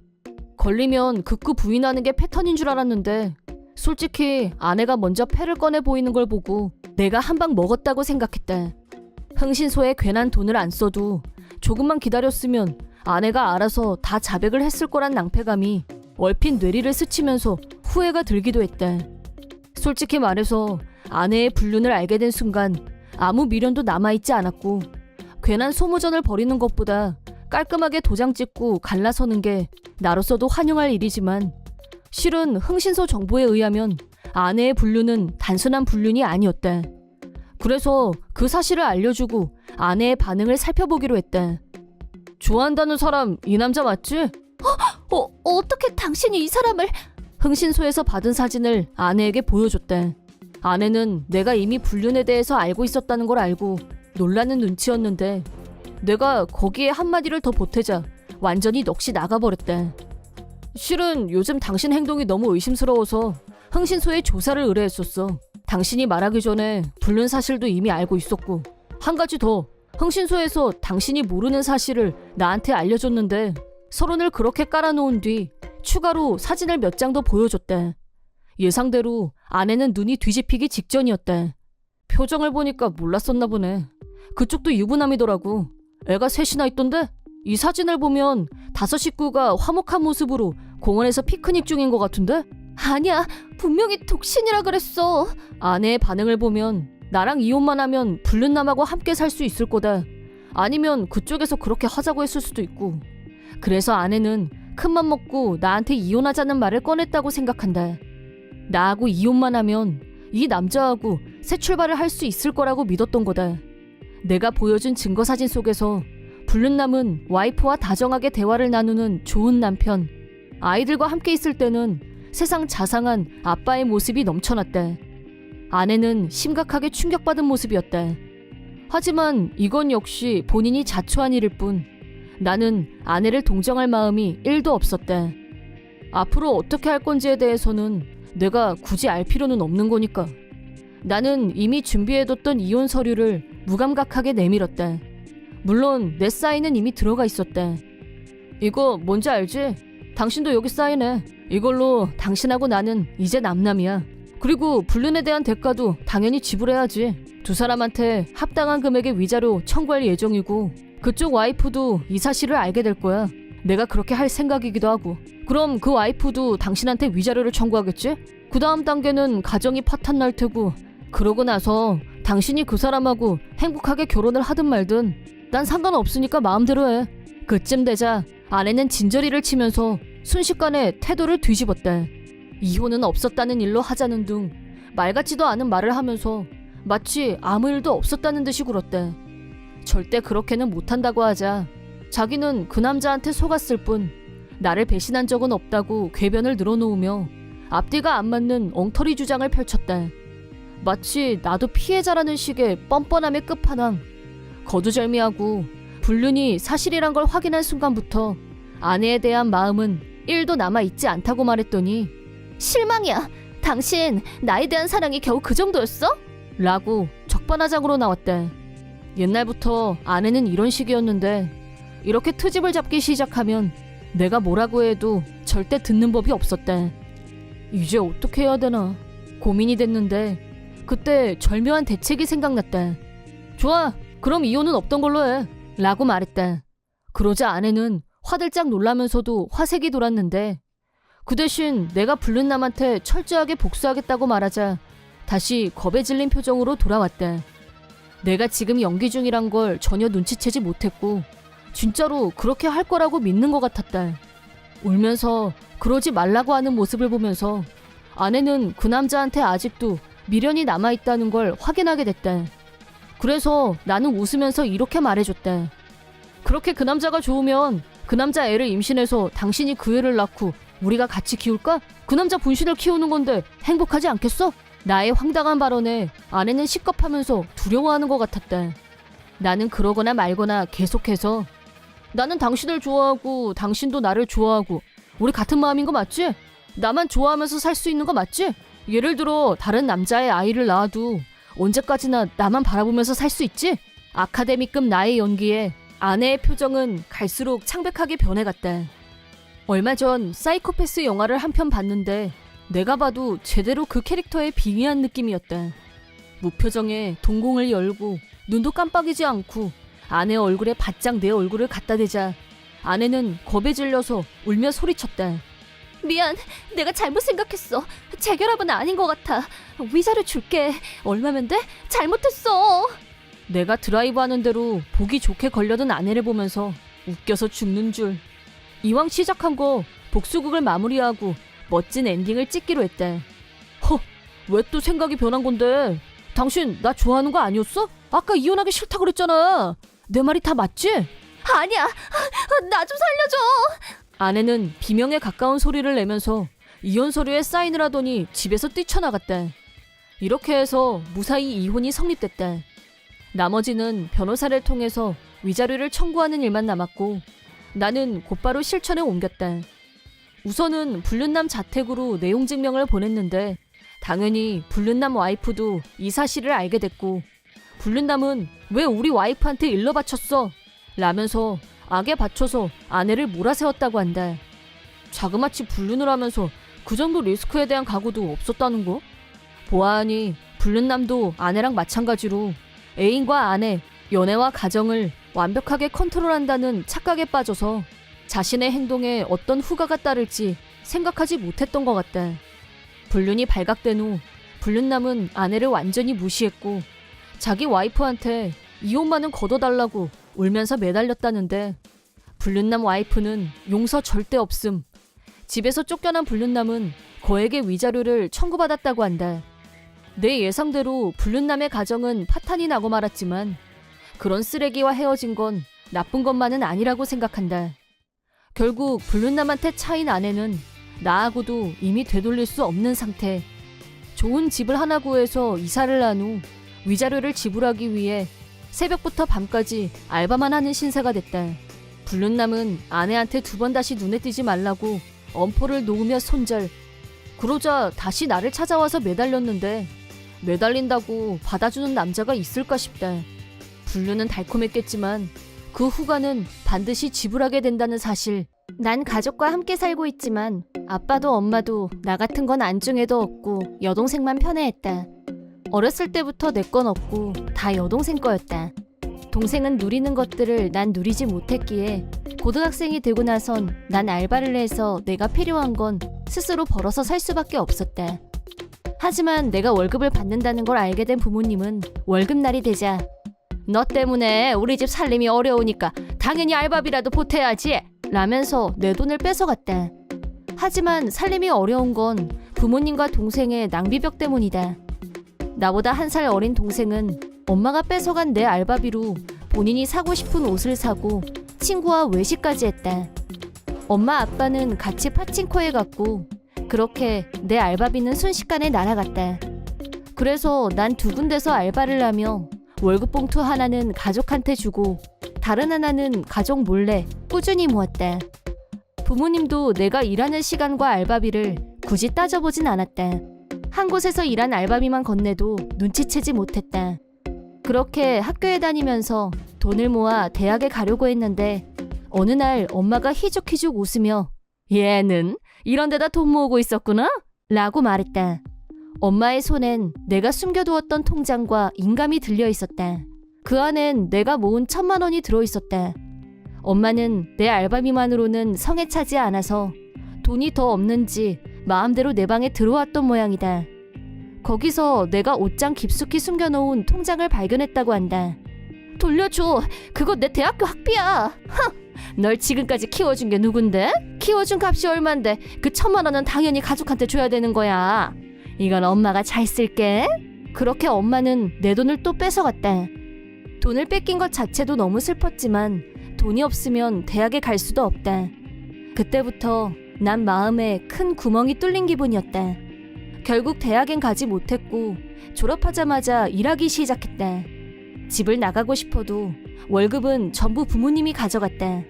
[SPEAKER 2] 걸리면 극구 부인하는 게 패턴인 줄 알았는데 솔직히 아내가 먼저 패를 꺼내 보이는 걸 보고 내가 한 방 먹었다고 생각했다. 흥신소에 괜한 돈을 안 써도 조금만 기다렸으면 아내가 알아서 다 자백을 했을 거란 낭패감이 얼핏 뇌리를 스치면서 후회가 들기도 했다. 솔직히 말해서 아내의 불륜을 알게 된 순간 아무 미련도 남아있지 않았고 괜한 소모전을 벌이는 것보다 깔끔하게 도장 찍고 갈라서는 게 나로서도 환영할 일이지만 실은 흥신소 정보에 의하면 아내의 불륜은 단순한 불륜이 아니었다. 그래서 그 사실을 알려주고 아내의 반응을 살펴보기로 했다. 좋아한다는 사람 이 남자 맞지?
[SPEAKER 3] 어떻게 당신이 이 사람을...
[SPEAKER 2] 흥신소에서 받은 사진을 아내에게 보여줬다. 아내는 내가 이미 불륜에 대해서 알고 있었다는 걸 알고 놀라는 눈치였는데 내가 거기에 한마디를 더 보태자 완전히 넋이 나가버렸다. 실은 요즘 당신 행동이 너무 의심스러워서 흥신소에 조사를 의뢰했었어. 당신이 말하기 전에 불륜 사실도 이미 알고 있었고 한 가지 더, 흥신소에서 당신이 모르는 사실을 나한테 알려줬는데 서론을 그렇게 깔아놓은 뒤 추가로 사진을 몇 장 더 보여줬다. 예상대로 아내는 눈이 뒤집히기 직전이었다. 표정을 보니까 몰랐었나 보네. 그쪽도 유부남이더라고. 애가 셋이나 있던데? 이 사진을 보면 5 식구가 화목한 모습으로 공원에서 피크닉 중인 것 같은데?
[SPEAKER 3] 아니야, 분명히 독신이라 그랬어.
[SPEAKER 2] 아내의 반응을 보면 나랑 이혼만 하면 불륜남하고 함께 살 수 있을 거다. 아니면 그쪽에서 그렇게 하자고 했을 수도 있고. 그래서 아내는 큰맘 먹고 나한테 이혼하자는 말을 꺼냈다고 생각한다. 나하고 이혼만 하면 이 남자하고 새 출발을 할 수 있을 거라고 믿었던 거다. 내가 보여준 증거사진 속에서 불륜남은 와이프와 다정하게 대화를 나누는 좋은 남편, 아이들과 함께 있을 때는 세상 자상한 아빠의 모습이 넘쳐났다. 아내는 심각하게 충격받은 모습이었다. 하지만 이건 역시 본인이 자초한 일일 뿐 나는 아내를 동정할 마음이 1도 없었다. 앞으로 어떻게 할 건지에 대해서는 내가 굳이 알 필요는 없는 거니까. 나는 이미 준비해뒀던 이혼 서류를 무감각하게 내밀었다. 물론 내 사인은 이미 들어가 있었다. 이거 뭔지 알지? 당신도 여기 사인해. 이걸로 당신하고 나는 이제 남남이야. 그리고 불륜에 대한 대가도 당연히 지불해야지. 2 사람한테 합당한 금액의 위자료 청구할 예정이고 그쪽 와이프도 이 사실을 알게 될 거야. 내가 그렇게 할 생각이기도 하고. 그럼 그 와이프도 당신한테 위자료를 청구하겠지? 그 다음 단계는 가정이 파탄 날 테고 그러고 나서 당신이 그 사람하고 행복하게 결혼을 하든 말든 난 상관없으니까 마음대로 해. 그쯤 되자 아내는 진저리를 치면서 순식간에 태도를 뒤집었다. 이혼은 없었다는 일로 하자는 둥 말 같지도 않은 말을 하면서 마치 아무 일도 없었다는 듯이 굴었다. 절대 그렇게는 못한다고 하자 자기는 그 남자한테 속았을 뿐 나를 배신한 적은 없다고 궤변을 늘어놓으며 앞뒤가 안 맞는 엉터리 주장을 펼쳤다. 마치 나도 피해자라는 식의 뻔뻔함의 끝판왕. 거두절미하고 불륜이 사실이란 걸 확인한 순간부터 아내에 대한 마음은 1도 남아있지 않다고 말했더니
[SPEAKER 3] 실망이야. 당신 나에 대한 사랑이 겨우 그 정도였어?
[SPEAKER 2] 라고 적반하장으로 나왔다. 옛날부터 아내는 이런 식이었는데 이렇게 트집을 잡기 시작하면 내가 뭐라고 해도 절대 듣는 법이 없었다. 이제 어떻게 해야 되나 고민이 됐는데 그때 절묘한 대책이 생각났다. 좋아, 그럼 이혼은 없던 걸로 해 라고 말했다. 그러자 아내는 화들짝 놀라면서도 화색이 돌았는데 그 대신 내가 불륜남한테 철저하게 복수하겠다고 말하자 다시 겁에 질린 표정으로 돌아왔다. 내가 지금 연기 중이란 걸 전혀 눈치채지 못했고 진짜로 그렇게 할 거라고 믿는 것 같았다. 울면서 그러지 말라고 하는 모습을 보면서 아내는 그 남자한테 아직도 미련이 남아있다는 걸 확인하게 됐다. 그래서 나는 웃으면서 이렇게 말해줬다. 그렇게 그 남자가 좋으면 그 남자 애를 임신해서 당신이 그 애를 낳고 우리가 같이 키울까? 그 남자 분신을 키우는 건데 행복하지 않겠어? 나의 황당한 발언에 아내는 식겁하면서 두려워하는 것 같았다. 나는 그러거나 말거나 계속해서 나는 당신을 좋아하고 당신도 나를 좋아하고 우리 같은 마음인 거 맞지? 나만 좋아하면서 살 수 있는 거 맞지? 예를 들어 다른 남자의 아이를 낳아도 언제까지나 나만 바라보면서 살 수 있지? 아카데미급 나의 연기에 아내의 표정은 갈수록 창백하게 변해갔다. 얼마 전 사이코패스 영화를 한 편 봤는데 내가 봐도 제대로 그 캐릭터에 빙의한 느낌이었다. 무표정에 동공을 열고 눈도 깜빡이지 않고 아내 얼굴에 바짝 내 얼굴을 갖다 대자 아내는 겁에 질려서 울며 소리쳤다.
[SPEAKER 3] 미안, 내가 잘못 생각했어. 재결합은 아닌 것 같아. 위자료 줄게. 얼마면 돼? 잘못했어.
[SPEAKER 2] 내가 드라이브 하는 대로 보기 좋게 걸려든 아내를 보면서 웃겨서 죽는 줄. 이왕 시작한 거 복수극을 마무리하고 멋진 엔딩을 찍기로 했다. 왜 또 생각이 변한 건데? 당신 나 좋아하는 거 아니었어? 아까 이혼하기 싫다 그랬잖아. 내 말이 다 맞지?
[SPEAKER 3] 아니야. 나 좀 살려줘.
[SPEAKER 2] 아내는 비명에 가까운 소리를 내면서 이혼 서류에 사인을 하더니 집에서 뛰쳐나갔다. 이렇게 해서 무사히 이혼이 성립됐다. 나머지는 변호사를 통해서 위자료를 청구하는 일만 남았고 나는 곧바로 실천에 옮겼다. 우선은 불륜남 자택으로 내용 증명을 보냈는데 당연히 불륜남 와이프도 이 사실을 알게 됐고 불륜남은 왜 우리 와이프한테 일러 바쳤어? 라면서 악에 받쳐서 아내를 몰아세웠다고 한다. 자그마치 불륜을 하면서 그 정도 리스크에 대한 각오도 없었다는 거? 보아하니 불륜남도 아내랑 마찬가지로 애인과 아내, 연애와 가정을 완벽하게 컨트롤한다는 착각에 빠져서 자신의 행동에 어떤 후과가 따를지 생각하지 못했던 것 같다. 불륜이 발각된 후 불륜남은 아내를 완전히 무시했고 자기 와이프한테 이혼만은 걷어달라고 울면서 매달렸다는데 불륜남 와이프는 용서 절대 없음. 집에서 쫓겨난 불륜남은 거액의 위자료를 청구받았다고 한다. 내 예상대로 불륜남의 가정은 파탄이 나고 말았지만 그런 쓰레기와 헤어진 건 나쁜 것만은 아니라고 생각한다. 결국 불륜남한테 차인 아내는 나하고도 이미 되돌릴 수 없는 상태. 좋은 집을 하나 구해서 이사를 한 후 위자료를 지불하기 위해 새벽부터 밤까지 알바만 하는 신세가 됐다. 불륜남은 아내한테 2번 다시 눈에 띄지 말라고 엄포를 놓으며 손절. 그러자 다시 나를 찾아와서 매달렸는데 매달린다고 받아주는 남자가 있을까 싶다. 불륜은 달콤했겠지만 그 후과는 반드시 지불하게 된다는 사실.
[SPEAKER 3] 난 가족과 함께 살고 있지만 아빠도 엄마도 나 같은 건 안중에도 없고 여동생만 편애했다. 어렸을 때부터 내 건 없고 다 여동생 거였다. 동생은 누리는 것들을 난 누리지 못했기에 고등학생이 되고 나선 난 알바를 해서 내가 필요한 건 스스로 벌어서 살 수밖에 없었다. 하지만 내가 월급을 받는다는 걸 알게 된 부모님은 월급날이 되자 너 때문에 우리 집 살림이 어려우니까 당연히 알바비라도 보태야지 라면서 내 돈을 뺏어갔다. 하지만 살림이 어려운 건 부모님과 동생의 낭비벽 때문이다. 나보다 1살 어린 동생은 엄마가 뺏어간 내 알바비로 본인이 사고 싶은 옷을 사고 친구와 외식까지 했다. 엄마 아빠는 같이 파친코에 갔고 그렇게 내 알바비는 순식간에 날아갔다. 그래서 난 2군데서 알바를 하며 월급 봉투 하나는 가족한테 주고 다른 하나는 가족 몰래 꾸준히 모았다. 부모님도 내가 일하는 시간과 알바비를 굳이 따져보진 않았다. 한 곳에서 일한 알바비만 건네도 눈치채지 못했다. 그렇게 학교에 다니면서 돈을 모아 대학에 가려고 했는데 어느 날 엄마가 희죽희죽 웃으며 얘는 이런 데다 돈 모으고 있었구나? 라고 말했다. 엄마의 손엔 내가 숨겨두었던 통장과 인감이 들려 있었다. 그 안엔 내가 모은 1,000만 원이 들어있었다. 엄마는 내 알바비만으로는 성에 차지 않아서 돈이 더 없는지 마음대로 내 방에 들어왔던 모양이다. 거기서 내가 옷장 깊숙이 숨겨놓은 통장을 발견했다고 한다. 돌려줘. 그거 내 대학교 학비야. 널 지금까지 키워준 게 누군데? 키워준 값이 얼만데 그 1,000만 원은 당연히 가족한테 줘야 되는 거야. 이건 엄마가 잘 쓸게. 그렇게 엄마는 내 돈을 또 뺏어갔다. 돈을 뺏긴 것 자체도 너무 슬펐지만 돈이 없으면 대학에 갈 수도 없다. 그때부터 난 마음에 큰 구멍이 뚫린 기분이었다. 결국 대학엔 가지 못했고 졸업하자마자 일하기 시작했다. 집을 나가고 싶어도 월급은 전부 부모님이 가져갔다.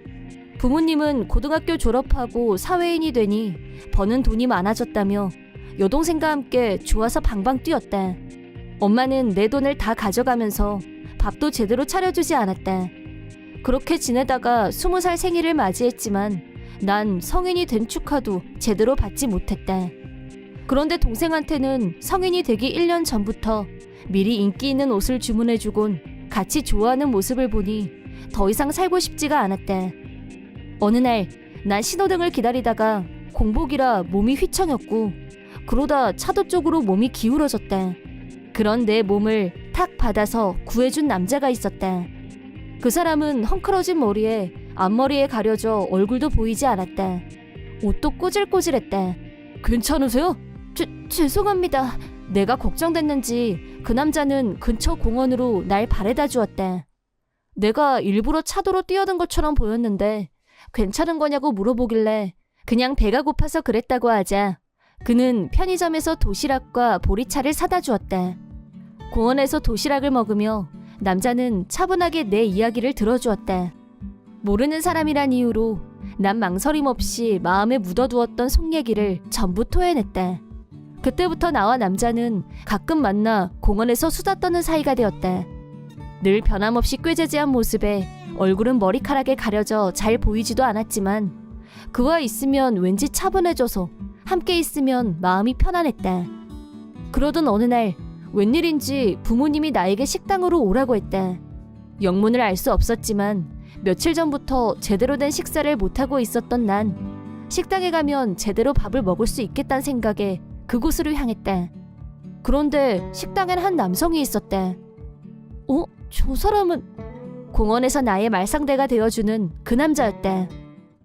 [SPEAKER 3] 부모님은 고등학교 졸업하고 사회인이 되니 버는 돈이 많아졌다며 여동생과 함께 좋아서 방방 뛰었다. 엄마는 내 돈을 다 가져가면서 밥도 제대로 차려주지 않았다. 그렇게 지내다가 20살 생일을 맞이했지만 난 성인이 된 축하도 제대로 받지 못했다.
[SPEAKER 2] 그런데 동생한테는 성인이 되기 1년 전부터 미리 인기 있는 옷을 주문해주곤 같이 좋아하는 모습을 보니 더 이상 살고 싶지가 않았대. 어느 날 난 신호등을 기다리다가 공복이라 몸이 휘청였고 그러다 차도 쪽으로 몸이 기울어졌대. 그런 내 몸을 탁 받아서 구해준 남자가 있었대. 그 사람은 헝클어진 머리에 앞머리에 가려져 얼굴도 보이지 않았대. 옷도 꼬질꼬질했대. 괜찮으세요? 죄송합니다. 내가 걱정됐는지 그 남자는 근처 공원으로 날 바래다 주었대. 내가 일부러 차도로 뛰어든 것처럼 보였는데 괜찮은 거냐고 물어보길래 그냥 배가 고파서 그랬다고 하자 그는 편의점에서 도시락과 보리차를 사다 주었대. 공원에서 도시락을 먹으며 남자는 차분하게 내 이야기를 들어주었대. 모르는 사람이란 이유로 난 망설임 없이 마음에 묻어두었던 속 얘기를 전부 토해냈대. 그때부터 나와 남자는 가끔 만나 공원에서 수다 떠는 사이가 되었대. 늘 변함없이 꾀재재한 모습에 얼굴은 머리카락에 가려져 잘 보이지도 않았지만 그와 있으면 왠지 차분해져서 함께 있으면 마음이 편안했대. 그러던 어느 날 웬일인지 부모님이 나에게 식당으로 오라고 했대. 영문을 알 수 없었지만 며칠 전부터 제대로 된 식사를 못하고 있었던 난 식당에 가면 제대로 밥을 먹을 수 있겠다는 생각에 그곳으로 향했대. 그런데 식당엔 한 남성이 있었대. 저 사람은 공원에서 나의 말상대가 되어주는 그 남자였대.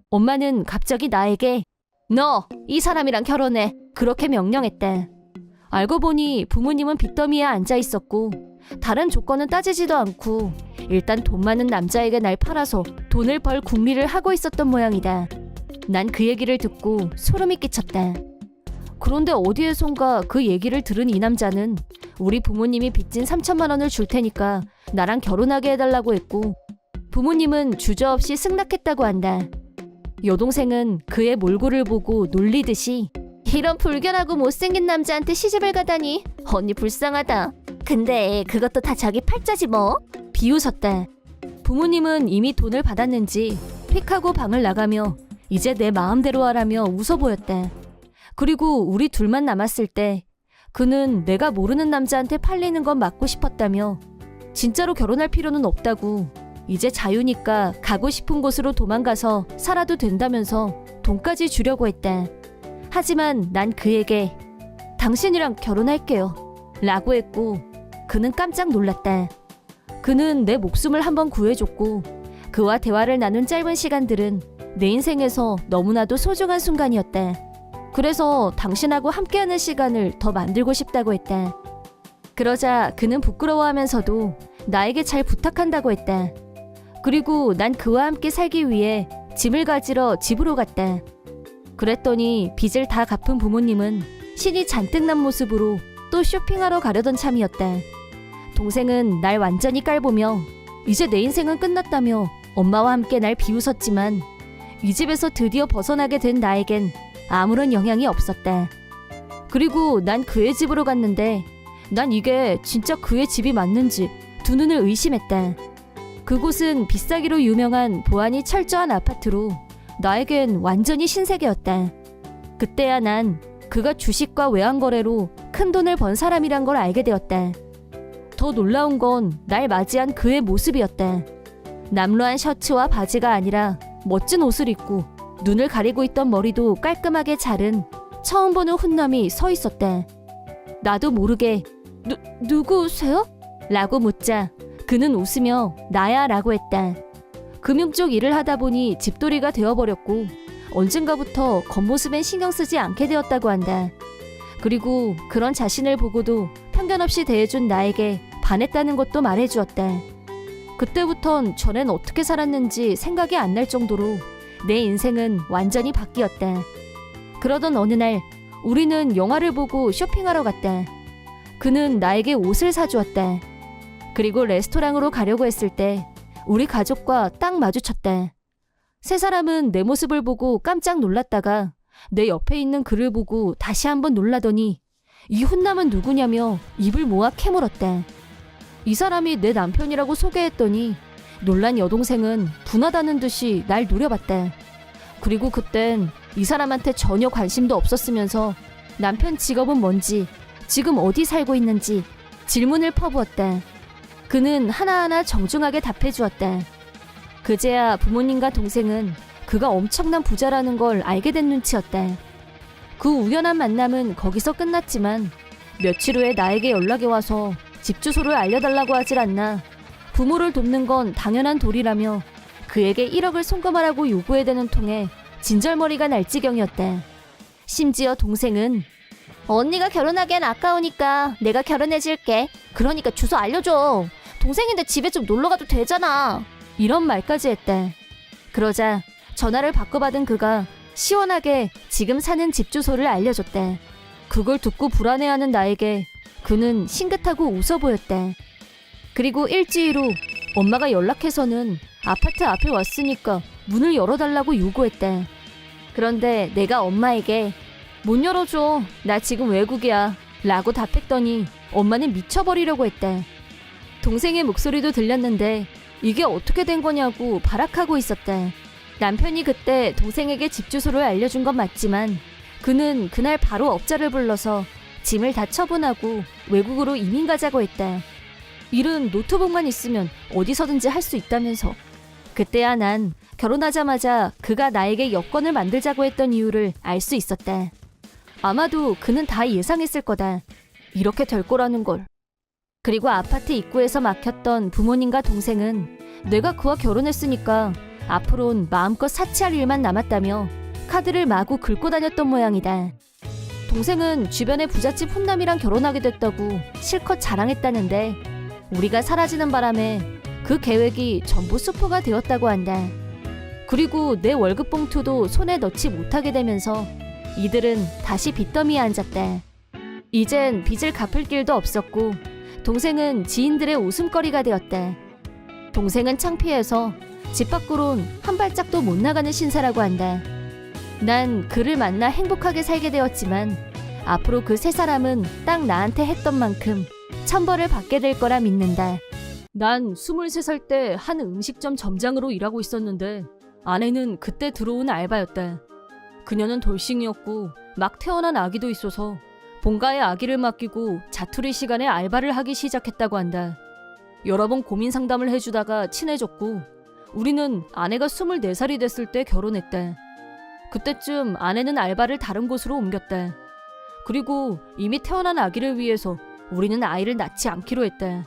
[SPEAKER 2] 엄마는 갑자기 나에게 너 이 사람이랑 결혼해 그렇게 명령했대. 알고 보니 부모님은 빚더미에 앉아 있었고 다른 조건은 따지지도 않고 일단 돈 많은 남자에게 날 팔아서 돈을 벌 궁리를 하고 있었던 모양이다. 난 그 얘기를 듣고 소름이 끼쳤다. 그런데 어디에선가 그 얘기를 들은 이 남자는 우리 부모님이 빚진 3천만 원을 줄 테니까 나랑 결혼하게 해달라고 했고 부모님은 주저없이 승낙했다고 한다. 여동생은 그의 몰골을 보고 놀리듯이 이런 불결하고 못생긴 남자한테 시집을 가다니 언니 불쌍하다. 근데 그것도 다 자기 팔자지 뭐. 비웃었다. 부모님은 이미 돈을 받았는지 픽하고 방을 나가며 이제 내 마음대로 하라며 웃어 보였다. 그리고 우리 둘만 남았을 때 그는 내가 모르는 남자한테 팔리는 건 막고 싶었다며 진짜로 결혼할 필요는 없다고 이제 자유니까 가고 싶은 곳으로 도망가서 살아도 된다면서 돈까지 주려고 했다. 하지만 난 그에게 당신이랑 결혼할게요 라고 했고 그는 깜짝 놀랐다. 그는 내 목숨을 한번 구해줬고 그와 대화를 나눈 짧은 시간들은 내 인생에서 너무나도 소중한 순간이었다. 그래서 당신하고 함께하는 시간을 더 만들고 싶다고 했다. 그러자 그는 부끄러워하면서도 나에게 잘 부탁한다고 했다. 그리고 난 그와 함께 살기 위해 짐을 가지러 집으로 갔다. 그랬더니 빚을 다 갚은 부모님은 신이 잔뜩 난 모습으로 또 쇼핑하러 가려던 참이었다. 동생은 날 완전히 깔보며 이제 내 인생은 끝났다며 엄마와 함께 날 비웃었지만 이 집에서 드디어 벗어나게 된 나에겐 아무런 영향이 없었다. 그리고 난 그의 집으로 갔는데 난 이게 진짜 그의 집이 맞는지 두 눈을 의심했다. 그곳은 비싸기로 유명한 보안이 철저한 아파트로 나에겐 완전히 신세계였다. 그때야 난 그가 주식과 외환거래로 큰 돈을 번 사람이란 걸 알게 되었다. 더 놀라운 건 날 맞이한 그의 모습이었다. 남루한 셔츠와 바지가 아니라 멋진 옷을 입고 눈을 가리고 있던 머리도 깔끔하게 자른 처음 보는 훈남이 서 있었다. 나도 모르게 누구세요? 라고 묻자 그는 웃으며 나야 라고 했다. 금융 쪽 일을 하다 보니 집돌이가 되어버렸고 언젠가부터 겉모습엔 신경 쓰지 않게 되었다고 한다. 그리고 그런 자신을 보고도 편견 없이 대해준 나에게 반했다는 것도 말해주었다. 그때부턴 전엔 어떻게 살았는지 생각이 안 날 정도로 내 인생은 완전히 바뀌었다. 그러던 어느 날 우리는 영화를 보고 쇼핑하러 갔다. 그는 나에게 옷을 사주었다. 그리고 레스토랑으로 가려고 했을 때 우리 가족과 딱 마주쳤다. 세 사람은 내 모습을 보고 깜짝 놀랐다가 내 옆에 있는 그를 보고 다시 한번 놀라더니 이 훈남은 누구냐며 입을 모아 캐물었다. 이 사람이 내 남편이라고 소개했더니 놀란 여동생은 분하다는 듯이 날 노려봤다. 그리고 그땐 이 사람한테 전혀 관심도 없었으면서 남편 직업은 뭔지, 지금 어디 살고 있는지 질문을 퍼부었다. 그는 하나하나 정중하게 답해주었다. 그제야 부모님과 동생은 그가 엄청난 부자라는 걸 알게 된 눈치였다. 그 우연한 만남은 거기서 끝났지만 며칠 후에 나에게 연락이 와서 집 주소를 알려달라고 하질 않나 부모를 돕는 건 당연한 도리라며 그에게 1억을 송금하라고 요구해대는 통에 진절머리가 날 지경이었다. 심지어 동생은
[SPEAKER 3] 언니가 결혼하기엔 아까우니까 내가 결혼해줄게. 그러니까 주소 알려줘. 동생인데 집에 좀 놀러가도 되잖아.
[SPEAKER 2] 이런 말까지 했다. 그러자 전화를 바꿔받은 그가 시원하게 지금 사는 집 주소를 알려줬다. 그걸 듣고 불안해하는 나에게 그는 싱긋하고 웃어 보였다. 그리고 일주일 후 엄마가 연락해서는 아파트 앞에 왔으니까 문을 열어달라고 요구했다. 그런데 내가 엄마에게 못 열어줘. 나 지금 외국이야. 라고 답했더니 엄마는 미쳐버리려고 했다. 동생의 목소리도 들렸는데 이게 어떻게 된 거냐고 발악하고 있었다. 남편이 그때 동생에게 집 주소를 알려준 건 맞지만 그는 그날 바로 업자를 불러서 짐을 다 처분하고 외국으로 이민 가자고 했다. 일은 노트북만 있으면 어디서든지 할 수 있다면서. 그때야 난 결혼하자마자 그가 나에게 여권을 만들자고 했던 이유를 알 수 있었다. 아마도 그는 다 예상했을 거다. 이렇게 될 거라는 걸. 그리고 아파트 입구에서 막혔던 부모님과 동생은 내가 그와 결혼했으니까 앞으론 마음껏 사치할 일만 남았다며 카드를 마구 긁고 다녔던 모양이다. 동생은 주변의 부잣집 훈남이랑 결혼하게 됐다고 실컷 자랑했다는데 우리가 사라지는 바람에 그 계획이 전부 수포가 되었다고 한다. 그리고 내 월급 봉투도 손에 넣지 못하게 되면서 이들은 다시 빚더미에 앉았다. 이젠 빚을 갚을 길도 없었고 동생은 지인들의 웃음거리가 되었다. 동생은 창피해서 집 밖으론 한 발짝도 못 나가는 신사라고 한다. 난 그를 만나 행복하게 살게 되었지만 앞으로 그 세 사람은 딱 나한테 했던 만큼 천벌을 받게 될 거라 믿는다. 난 23살 때 한 음식점 점장으로 일하고 있었는데 아내는 그때 들어온 알바였다. 그녀는 돌싱이었고 막 태어난 아기도 있어서 본가에 아기를 맡기고 자투리 시간에 알바를 하기 시작했다고 한다. 여러 번 고민 상담을 해주다가 친해졌고 우리는 아내가 24살이 됐을 때 결혼했다. 그때쯤 아내는 알바를 다른 곳으로 옮겼다. 그리고 이미 태어난 아기를 위해서 우리는 아이를 낳지 않기로 했다.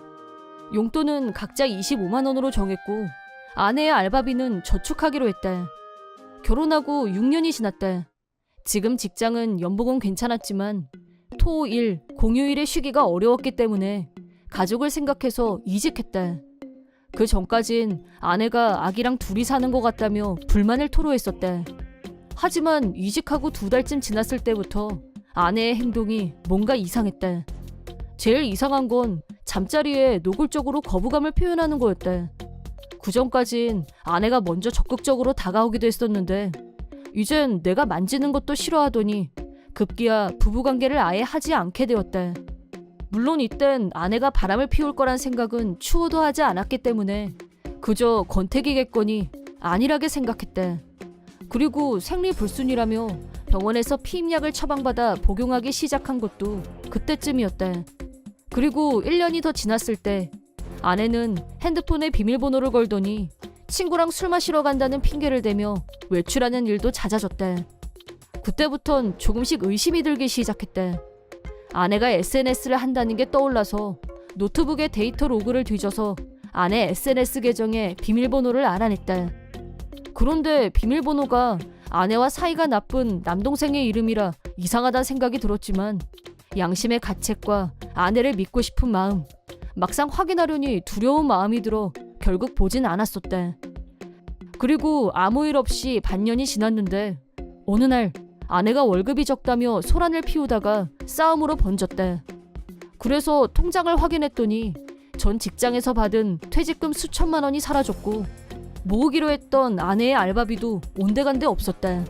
[SPEAKER 2] 용돈은 각자 25만 원으로 정했고 아내의 알바비는 저축하기로 했다. 결혼하고 6년이 지났다. 지금 직장은 연봉은 괜찮았지만 토, 일, 공휴일에 쉬기가 어려웠기 때문에 가족을 생각해서 이직했다. 그 전까진 아내가 아기랑 둘이 사는 것 같다며 불만을 토로했었다. 하지만 이직하고 2달쯤 지났을 때부터 아내의 행동이 뭔가 이상했다. 제일 이상한 건 잠자리에 노골적으로 거부감을 표현하는 거였다. 그전까진 아내가 먼저 적극적으로 다가오기도 했었는데 이젠 내가 만지는 것도 싫어하더니 급기야 부부관계를 아예 하지 않게 되었다. 물론 이땐 아내가 바람을 피울 거란 생각은 추호도 하지 않았기 때문에 그저 권태기겠거니 안일하게 생각했다. 그리고 생리불순이라며 병원에서 피임약을 처방받아 복용하기 시작한 것도 그때쯤이었다. 그리고 1년이 더 지났을 때 아내는 핸드폰에 비밀번호를 걸더니 친구랑 술 마시러 간다는 핑계를 대며 외출하는 일도 잦아졌다. 그때부턴 조금씩 의심이 들기 시작했다. 아내가 SNS를 한다는 게 떠올라서 노트북에 데이터 로그를 뒤져서 아내 SNS 계정의 비밀번호를 알아냈다. 그런데 비밀번호가 아내와 사이가 나쁜 남동생의 이름이라 이상하다는 생각이 들었지만 양심의 가책과 아내를 믿고 싶은 마음, 막상 확인하려니 두려운 마음이 들어 결국 보진 않았었다. 그리고 아무 일 없이 반년이 지났는데 어느 날 아내가 월급이 적다며 소란을 피우다가 싸움으로 번졌다. 그래서 통장을 확인했더니 전 직장에서 받은 퇴직금 수천만 원이 사라졌고 모으기로 했던 아내의 알바비도 온데간데 없었다.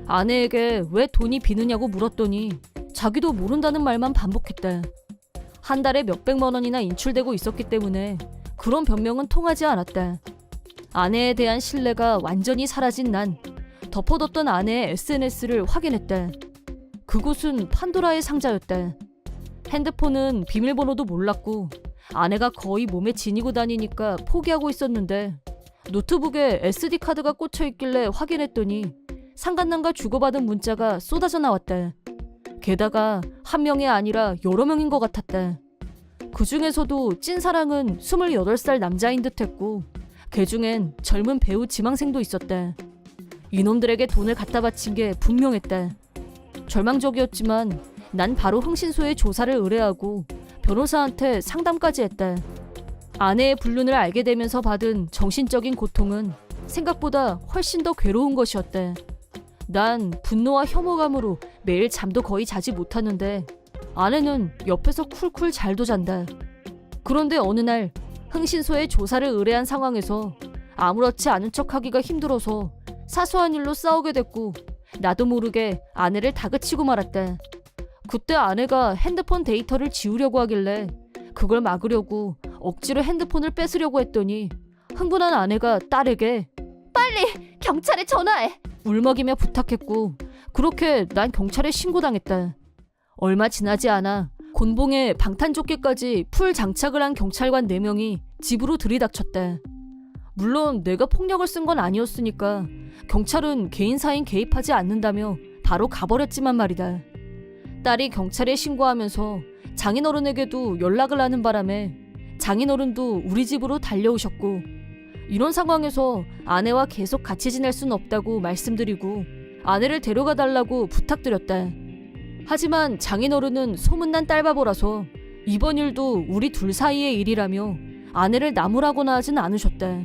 [SPEAKER 2] 아내에게 왜 돈이 비느냐고 물었더니 자기도 모른다는 말만 반복했다. 한 달에 몇백만 원이나 인출되고 있었기 때문에 그런 변명은 통하지 않았다. 아내에 대한 신뢰가 완전히 사라진 난 덮어뒀던 아내의 SNS를 확인했다. 그곳은 판도라의 상자였대. 핸드폰은 비밀번호도 몰랐고 아내가 거의 몸에 지니고 다니니까 포기하고 있었는데 노트북에 SD카드가 꽂혀 있길래 확인했더니 상간남과 주고받은 문자가 쏟아져 나왔대. 게다가 한 명이 아니라 여러 명인 것 같았대. 그 중에서도 찐사랑은 28살 남자인 듯했고 걔 중엔 젊은 배우 지망생도 있었대. 이놈들에게 돈을 갖다 바친 게 분명했대. 절망적이었지만 난 바로 흥신소에 조사를 의뢰하고 변호사한테 상담까지 했대. 아내의 불륜을 알게 되면서 받은 정신적인 고통은 생각보다 훨씬 더 괴로운 것이었대. 난 분노와 혐오감으로 매일 잠도 거의 자지 못하는데 아내는 옆에서 쿨쿨 잘도 잔다. 그런데 어느 날 흥신소에 조사를 의뢰한 상황에서 아무렇지 않은 척하기가 힘들어서 사소한 일로 싸우게 됐고 나도 모르게 아내를 다그치고 말았대. 그때 아내가 핸드폰 데이터를 지우려고 하길래 그걸 막으려고 억지로 핸드폰을 뺏으려고 했더니 흥분한 아내가 딸에게
[SPEAKER 3] 빨리 경찰에 전화해.
[SPEAKER 2] 울먹이며 부탁했고 그렇게 난 경찰에 신고당했다. 얼마 지나지 않아 곤봉에 방탄조끼까지 풀 장착을 한 경찰관 4명이 집으로 들이닥쳤다. 물론 내가 폭력을 쓴 건 아니었으니까 경찰은 개인사인 개입하지 않는다며 바로 가버렸지만 말이다. 딸이 경찰에 신고하면서 장인어른에게도 연락을 하는 바람에 장인어른도 우리 집으로 달려오셨고 이런 상황에서 아내와 계속 같이 지낼 순 없다고 말씀드리고 아내를 데려가 달라고 부탁드렸다. 하지만 장인어른은 소문난 딸바보라서 이번 일도 우리 둘 사이의 일이라며 아내를 나무라거나 하진 않으셨다.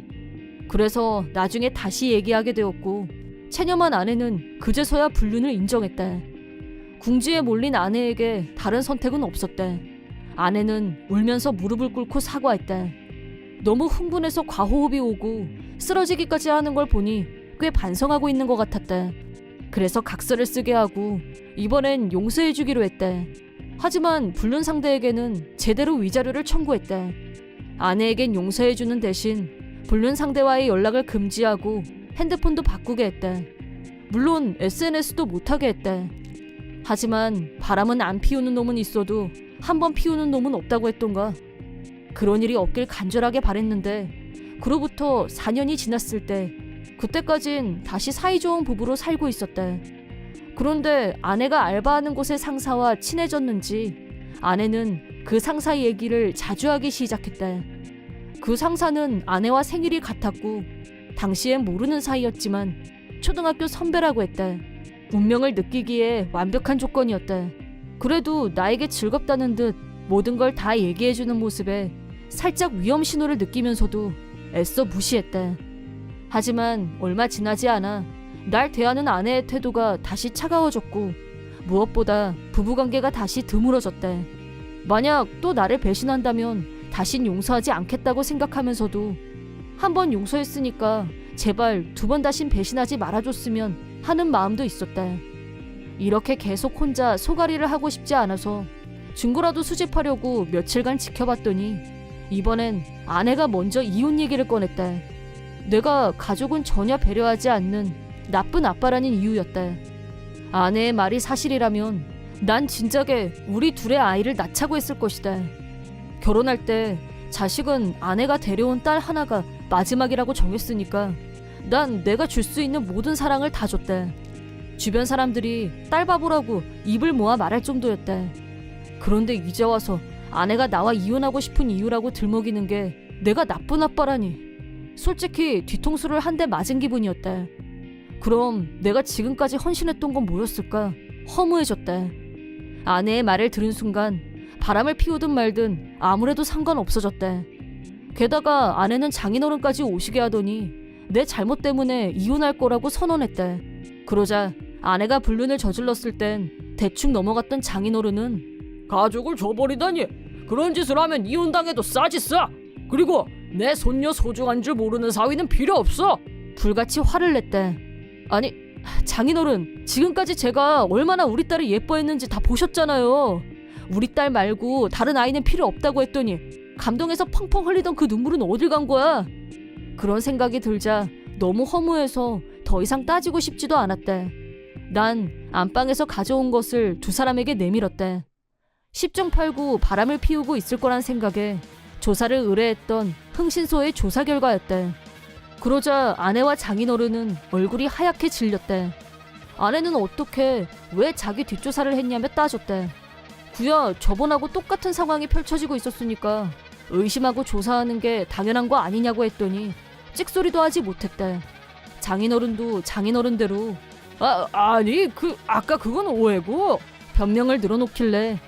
[SPEAKER 2] 그래서 나중에 다시 얘기하게 되었고 체념한 아내는 그제서야 불륜을 인정했다. 궁지에 몰린 아내에게 다른 선택은 없었다. 아내는 울면서 무릎을 꿇고 사과했다. 너무 흥분해서 과호흡이 오고 쓰러지기까지 하는 걸 보니 꽤 반성하고 있는 것 같았다. 그래서 각서를 쓰게 하고 이번엔 용서해주기로 했다. 하지만 불륜 상대에게는 제대로 위자료를 청구했다. 아내에겐 용서해주는 대신 불륜 상대와의 연락을 금지하고 핸드폰도 바꾸게 했다. 물론 SNS도 못하게 했다. 하지만 바람은 안 피우는 놈은 있어도 한 번 피우는 놈은 없다고 했던가. 그런 일이 없길 간절하게 바랬는데 그로부터 4년이 지났을 때 그때까진 다시 사이좋은 부부로 살고 있었다. 그런데 아내가 알바하는 곳의 상사와 친해졌는지 아내는 그 상사 얘기를 자주 하기 시작했다. 그 상사는 아내와 생일이 같았고 당시엔 모르는 사이였지만 초등학교 선배라고 했다. 운명을 느끼기에 완벽한 조건이었다. 그래도 나에게 즐겁다는 듯 모든 걸 다 얘기해주는 모습에 살짝 위험 신호를 느끼면서도 애써 무시했다. 하지만 얼마 지나지 않아 날 대하는 아내의 태도가 다시 차가워졌고 무엇보다 부부관계가 다시 드물어졌다. 만약 또 나를 배신한다면 다신 용서하지 않겠다고 생각하면서도 한 번 용서했으니까 제발 2번 다신 배신하지 말아줬으면 하는 마음도 있었다. 이렇게 계속 혼자 소가리를 하고 싶지 않아서 중고라도 수집하려고 며칠간 지켜봤더니 이번엔 아내가 먼저 이혼 얘기를 꺼냈다. 내가 가족은 전혀 배려하지 않는 나쁜 아빠라는 이유였다. 아내의 말이 사실이라면 난 진작에 우리 둘의 아이를 낳자고 했을 것이다. 결혼할 때 자식은 아내가 데려온 딸 하나가 마지막이라고 정했으니까 난 내가 줄 수 있는 모든 사랑을 다 줬다. 주변 사람들이 딸바보라고 입을 모아 말할 정도였다. 그런데 이제 와서 아내가 나와 이혼하고 싶은 이유라고 들먹이는 게 내가 나쁜 아빠라니. 솔직히 뒤통수를 한 대 맞은 기분이었다. 그럼 내가 지금까지 헌신했던 건 뭐였을까? 허무해졌다. 아내의 말을 들은 순간 바람을 피우든 말든 아무래도 상관없어졌다. 게다가 아내는 장인어른까지 오시게 하더니 내 잘못 때문에 이혼할 거라고 선언했다. 그러자 아내가 불륜을 저질렀을 땐 대충 넘어갔던 장인어른은
[SPEAKER 4] 가족을 줘버리다니 그런 짓을 하면 이혼당해도 싸지 싸. 그리고 내 손녀 소중한 줄 모르는 사위는 필요 없어.
[SPEAKER 2] 불같이 화를 냈다. 아니 장인어른, 지금까지 제가 얼마나 우리 딸을 예뻐했는지 다 보셨잖아요. 우리 딸 말고 다른 아이는 필요 없다고 했더니 감동해서 펑펑 흘리던 그 눈물은 어딜 간 거야? 그런 생각이 들자 너무 허무해서 더 이상 따지고 싶지도 않았다. 난 안방에서 가져온 것을 두 사람에게 내밀었대. 10중 8구 바람을 피우고 있을 거란 생각에 조사를 의뢰했던 흥신소의 조사 결과였대. 그러자 아내와 장인어른은 얼굴이 하얗게 질렸대. 아내는 어떻게 왜 자기 뒷조사를 했냐며 따졌대. 구야 저번하고 똑같은 상황이 펼쳐지고 있었으니까 의심하고 조사하는 게 당연한 거 아니냐고 했더니 찍소리도 하지 못했대. 장인어른도 장인어른대로
[SPEAKER 4] 아니 아까 그건 오해고.
[SPEAKER 2] 변명을 늘어놓길래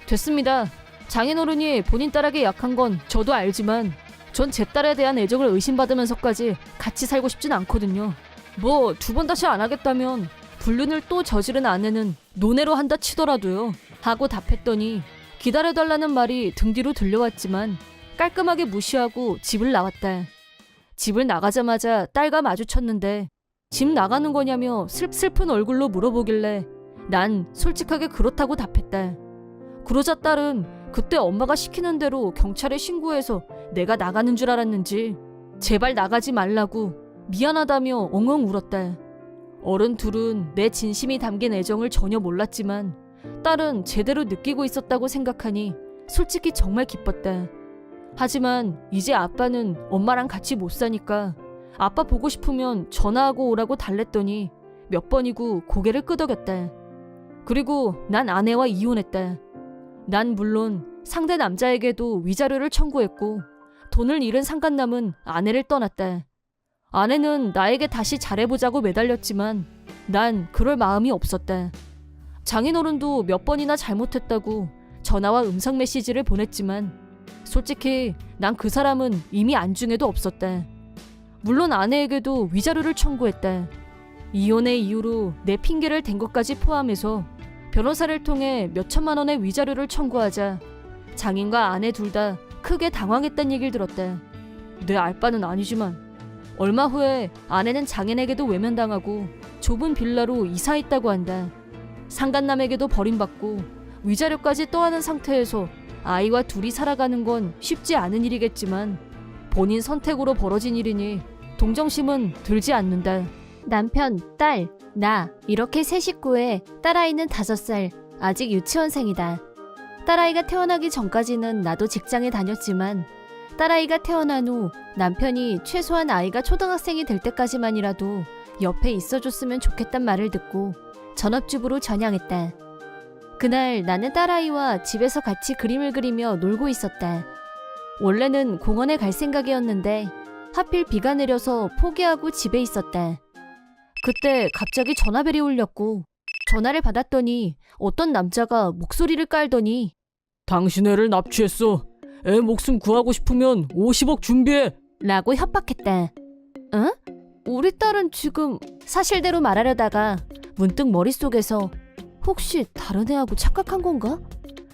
[SPEAKER 2] 됐습니다. 장인어른이 본인 딸에게 약한 건 저도 알지만 전 제 딸에 대한 애정을 의심받으면서까지 같이 살고 싶진 않거든요. 뭐 2번 다시 안 하겠다면 불륜을 또 저지른 아내는 논외로 한다 치더라도요 하고 답했더니 기다려달라는 말이 등 뒤로 들려왔지만 깔끔하게 무시하고 집을 나왔다. 집을 나가자마자 딸과 마주쳤는데 집 나가는 거냐며 슬픈 얼굴로 물어보길래 난 솔직하게 그렇다고 답했다. 그러자 딸은 그때 엄마가 시키는 대로 경찰에 신고해서 내가 나가는 줄 알았는지 제발 나가지 말라고 미안하다며 엉엉 울었다. 어른 둘은 내 진심이 담긴 애정을 전혀 몰랐지만 딸은 제대로 느끼고 있었다고 생각하니 솔직히 정말 기뻤다. 하지만 이제 아빠는 엄마랑 같이 못 사니까 아빠 보고 싶으면 전화하고 오라고 달랬더니 몇 번이고 고개를 끄덕였다. 그리고 난 아내와 이혼했다. 난 물론 상대 남자에게도 위자료를 청구했고 돈을 잃은 상간남은 아내를 떠났다. 아내는 나에게 다시 잘해보자고 매달렸지만 난 그럴 마음이 없었다. 장인어른도 몇 번이나 잘못했다고 전화와 음성 메시지를 보냈지만 솔직히 난 그 사람은 이미 안중에도 없었다. 물론 아내에게도 위자료를 청구했다. 이혼의 이유로 내 핑계를 댄 것까지 포함해서 변호사를 통해 몇 천만 원의 위자료를 청구하자 장인과 아내 둘 다 크게 당황했단 얘기를 들었다. 내 알바는 아니지만 얼마 후에 아내는 장인에게도 외면당하고 좁은 빌라로 이사했다고 한다. 상간남에게도 버림받고 위자료까지 떠안은 상태에서 아이와 둘이 살아가는 건 쉽지 않은 일이겠지만 본인 선택으로 벌어진 일이니 동정심은 들지 않는다.
[SPEAKER 3] 남편, 딸, 나 이렇게 세 식구에 딸아이는 5살, 아직 유치원생이다. 딸아이가 태어나기 전까지는 나도 직장에 다녔지만 딸아이가 태어난 후 남편이 최소한 아이가 초등학생이 될 때까지만이라도 옆에 있어줬으면 좋겠단 말을 듣고 전업주부로 전향했다. 그날 나는 딸아이와 집에서 같이 그림을 그리며 놀고 있었다. 원래는 공원에 갈 생각이었는데 하필 비가 내려서 포기하고 집에 있었다. 그때 갑자기 전화벨이 울렸고 전화를 받았더니 어떤 남자가 목소리를 깔더니
[SPEAKER 4] 당신 애를 납치했어. 애 목숨 구하고 싶으면 50억 준비해.
[SPEAKER 3] 라고 협박했다. 응? 우리 딸은 지금 사실대로 말하려다가 문득 머릿속에서 혹시 다른 애하고 착각한 건가?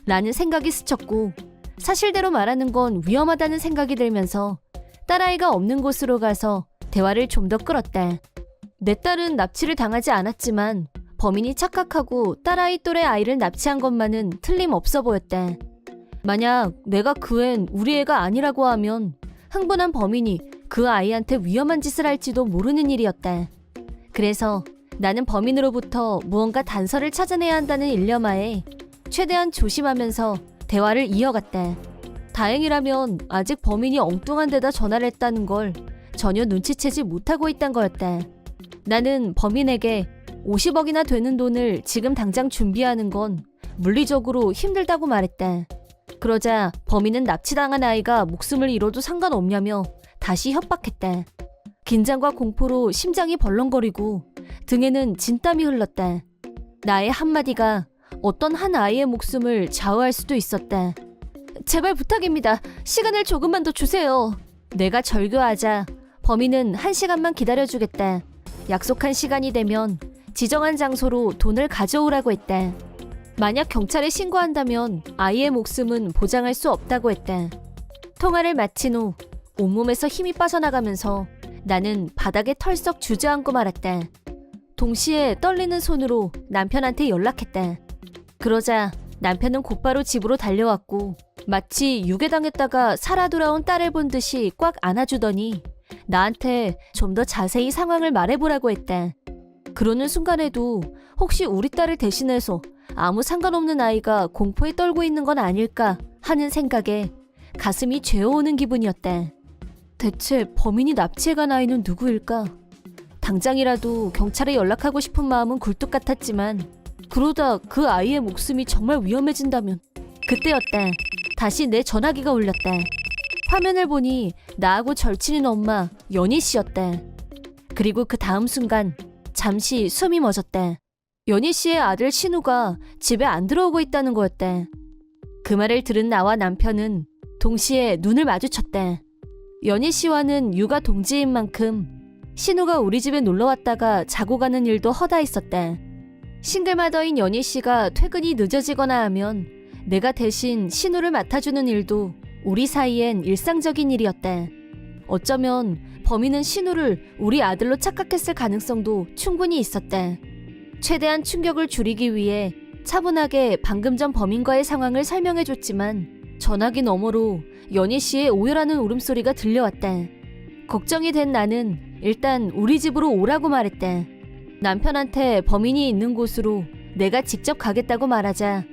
[SPEAKER 3] 라는 생각이 스쳤고 사실대로 말하는 건 위험하다는 생각이 들면서 딸아이가 없는 곳으로 가서 대화를 좀 더 끌었다. 내 딸은 납치를 당하지 않았지만 범인이 착각하고 딸아이 또래 아이를 납치한 것만은 틀림없어 보였다. 만약 내가 그 앤 우리 애가 아니라고 하면 흥분한 범인이 그 아이한테 위험한 짓을 할지도 모르는 일이었다. 그래서 나는 범인으로부터 무언가 단서를 찾아내야 한다는 일념하에 최대한 조심하면서 대화를 이어갔다. 다행이라면 아직 범인이 엉뚱한 데다 전화를 했다는 걸 전혀 눈치채지 못하고 있단 거였다. 나는 범인에게 50억이나 되는 돈을 지금 당장 준비하는 건 물리적으로 힘들다고 말했다. 그러자 범인은 납치당한 아이가 목숨을 잃어도 상관없냐며 다시 협박했다. 긴장과 공포로 심장이 벌렁거리고 등에는 진땀이 흘렀다. 나의 한마디가 어떤 한 아이의 목숨을 좌우할 수도 있었다. 제발 부탁입니다. 시간을 조금만 더 주세요. 내가 절교하자 범인은 1시간만 기다려주겠다. 약속한 시간이 되면 지정한 장소로 돈을 가져오라고 했다. 만약 경찰에 신고한다면 아이의 목숨은 보장할 수 없다고 했다. 통화를 마친 후 온몸에서 힘이 빠져나가면서 나는 바닥에 털썩 주저앉고 말았다. 동시에 떨리는 손으로 남편한테 연락했다. 그러자 남편은 곧바로 집으로 달려왔고 마치 유괴당했다가 살아 돌아온 딸을 본 듯이 꽉 안아주더니 나한테 좀 더 자세히 상황을 말해보라고 했다.
[SPEAKER 2] 그러는 순간에도 혹시 우리 딸을 대신해서 아무 상관없는 아이가 공포에 떨고 있는 건 아닐까 하는 생각에 가슴이 죄어오는 기분이었다. 대체 범인이 납치해간 아이는 누구일까? 당장이라도 경찰에 연락하고 싶은 마음은 굴뚝 같았지만 그러다 그 아이의 목숨이 정말 위험해진다면. 그때였다. 다시 내 전화기가 울렸다. 화면을 보니 나하고 절친인 엄마 연희 씨였다. 그리고 그 다음 순간 잠시 숨이 멎었다. 연희 씨의 아들 신우가 집에 안 들어오고 있다는 거였다. 그 말을 들은 나와 남편은 동시에 눈을 마주쳤다. 연희 씨와는 육아 동지인 만큼 신우가 우리 집에 놀러 왔다가 자고 가는 일도 허다 있었다. 싱글마더인 연희 씨가 퇴근이 늦어지거나 하면 내가 대신 신우를 맡아주는 일도 우리 사이엔 일상적인 일이었다. 어쩌면 범인은 신우를 우리 아들로 착각했을 가능성도 충분히 있었다. 최대한 충격을 줄이기 위해 차분하게 방금 전 범인과의 상황을 설명해줬지만 전화기 너머로 연희 씨의 오열하는 울음소리가 들려왔다. 걱정이 된 나는 일단 우리 집으로 오라고 말했다. 남편한테 범인이 있는 곳으로 내가 직접 가겠다고 말하자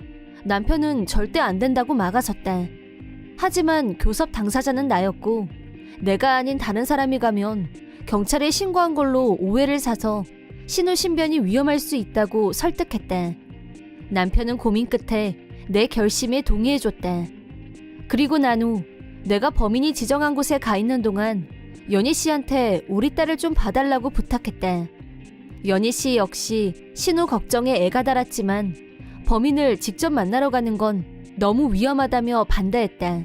[SPEAKER 2] 남편은 절대 안 된다고 막아섰다. 하지만 교섭 당사자는 나였고 내가 아닌 다른 사람이 가면 경찰에 신고한 걸로 오해를 사서 신우 신변이 위험할 수 있다고 설득했다. 남편은 고민 끝에 내 결심에 동의해줬다. 그리고 난 후 내가 범인이 지정한 곳에 가 있는 동안 연희 씨한테 우리 딸을 좀 봐달라고 부탁했다. 연희 씨 역시 신우 걱정에 애가 달았지만 범인을 직접 만나러 가는 건 너무 위험하다며 반대했다.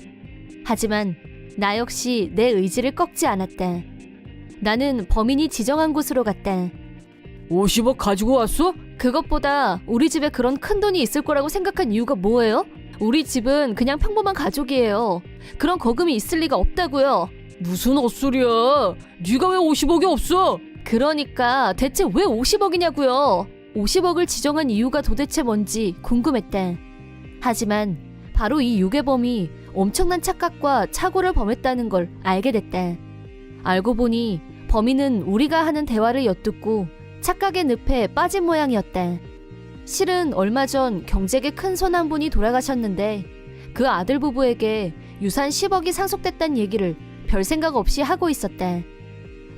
[SPEAKER 2] 하지만 나 역시 내 의지를 꺾지 않았다. 나는 범인이 지정한 곳으로 갔다.
[SPEAKER 4] 50억 가지고 왔어?
[SPEAKER 2] 그것보다 우리 집에 그런 큰 돈이 있을 거라고 생각한 이유가 뭐예요? 우리 집은 그냥 평범한 가족이에요. 그런 거금이 있을 리가 없다고요.
[SPEAKER 4] 무슨 헛소리야. 네가 왜 50억이 없어?
[SPEAKER 2] 그러니까 대체 왜 50억이냐고요. 50억을 지정한 이유가 도대체 뭔지 궁금했다. 하지만 바로 이 유괴범이 엄청난 착각과 착오를 범했다는 걸 알게 됐다. 알고 보니 범인은 우리가 하는 대화를 엿듣고 착각의 늪에 빠진 모양이었다. 실은 얼마 전 경제계 큰 손 한 분이 돌아가셨는데 그 아들 부부에게 유산 10억이 상속됐다는 얘기를 별 생각 없이 하고 있었다.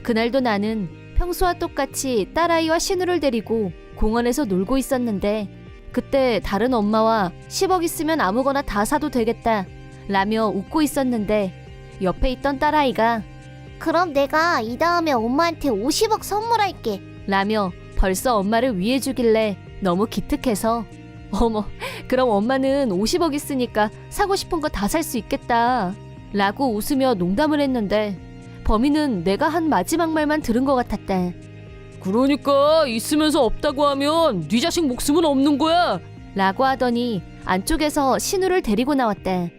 [SPEAKER 2] 그날도 나는 평소와 똑같이 딸아이와 신우를 데리고 공원에서 놀고 있었는데 그때 다른 엄마와 10억 있으면 아무거나 다 사도 되겠다 라며 웃고 있었는데 옆에 있던 딸아이가
[SPEAKER 3] 그럼 내가 이 다음에 엄마한테 50억 선물할게.
[SPEAKER 2] 라며 벌써 엄마를 위해주길래 너무 기특해서 어머 그럼 엄마는 50억 있으니까 사고 싶은 거 다 살 수 있겠다 라고 웃으며 농담을 했는데 범인은 내가 한 마지막 말만 들은 것 같았다.
[SPEAKER 4] 그러니까 있으면서 없다고 하면 네 자식 목숨은 없는 거야.
[SPEAKER 2] 라고 하더니 안쪽에서 신우를 데리고 나왔다.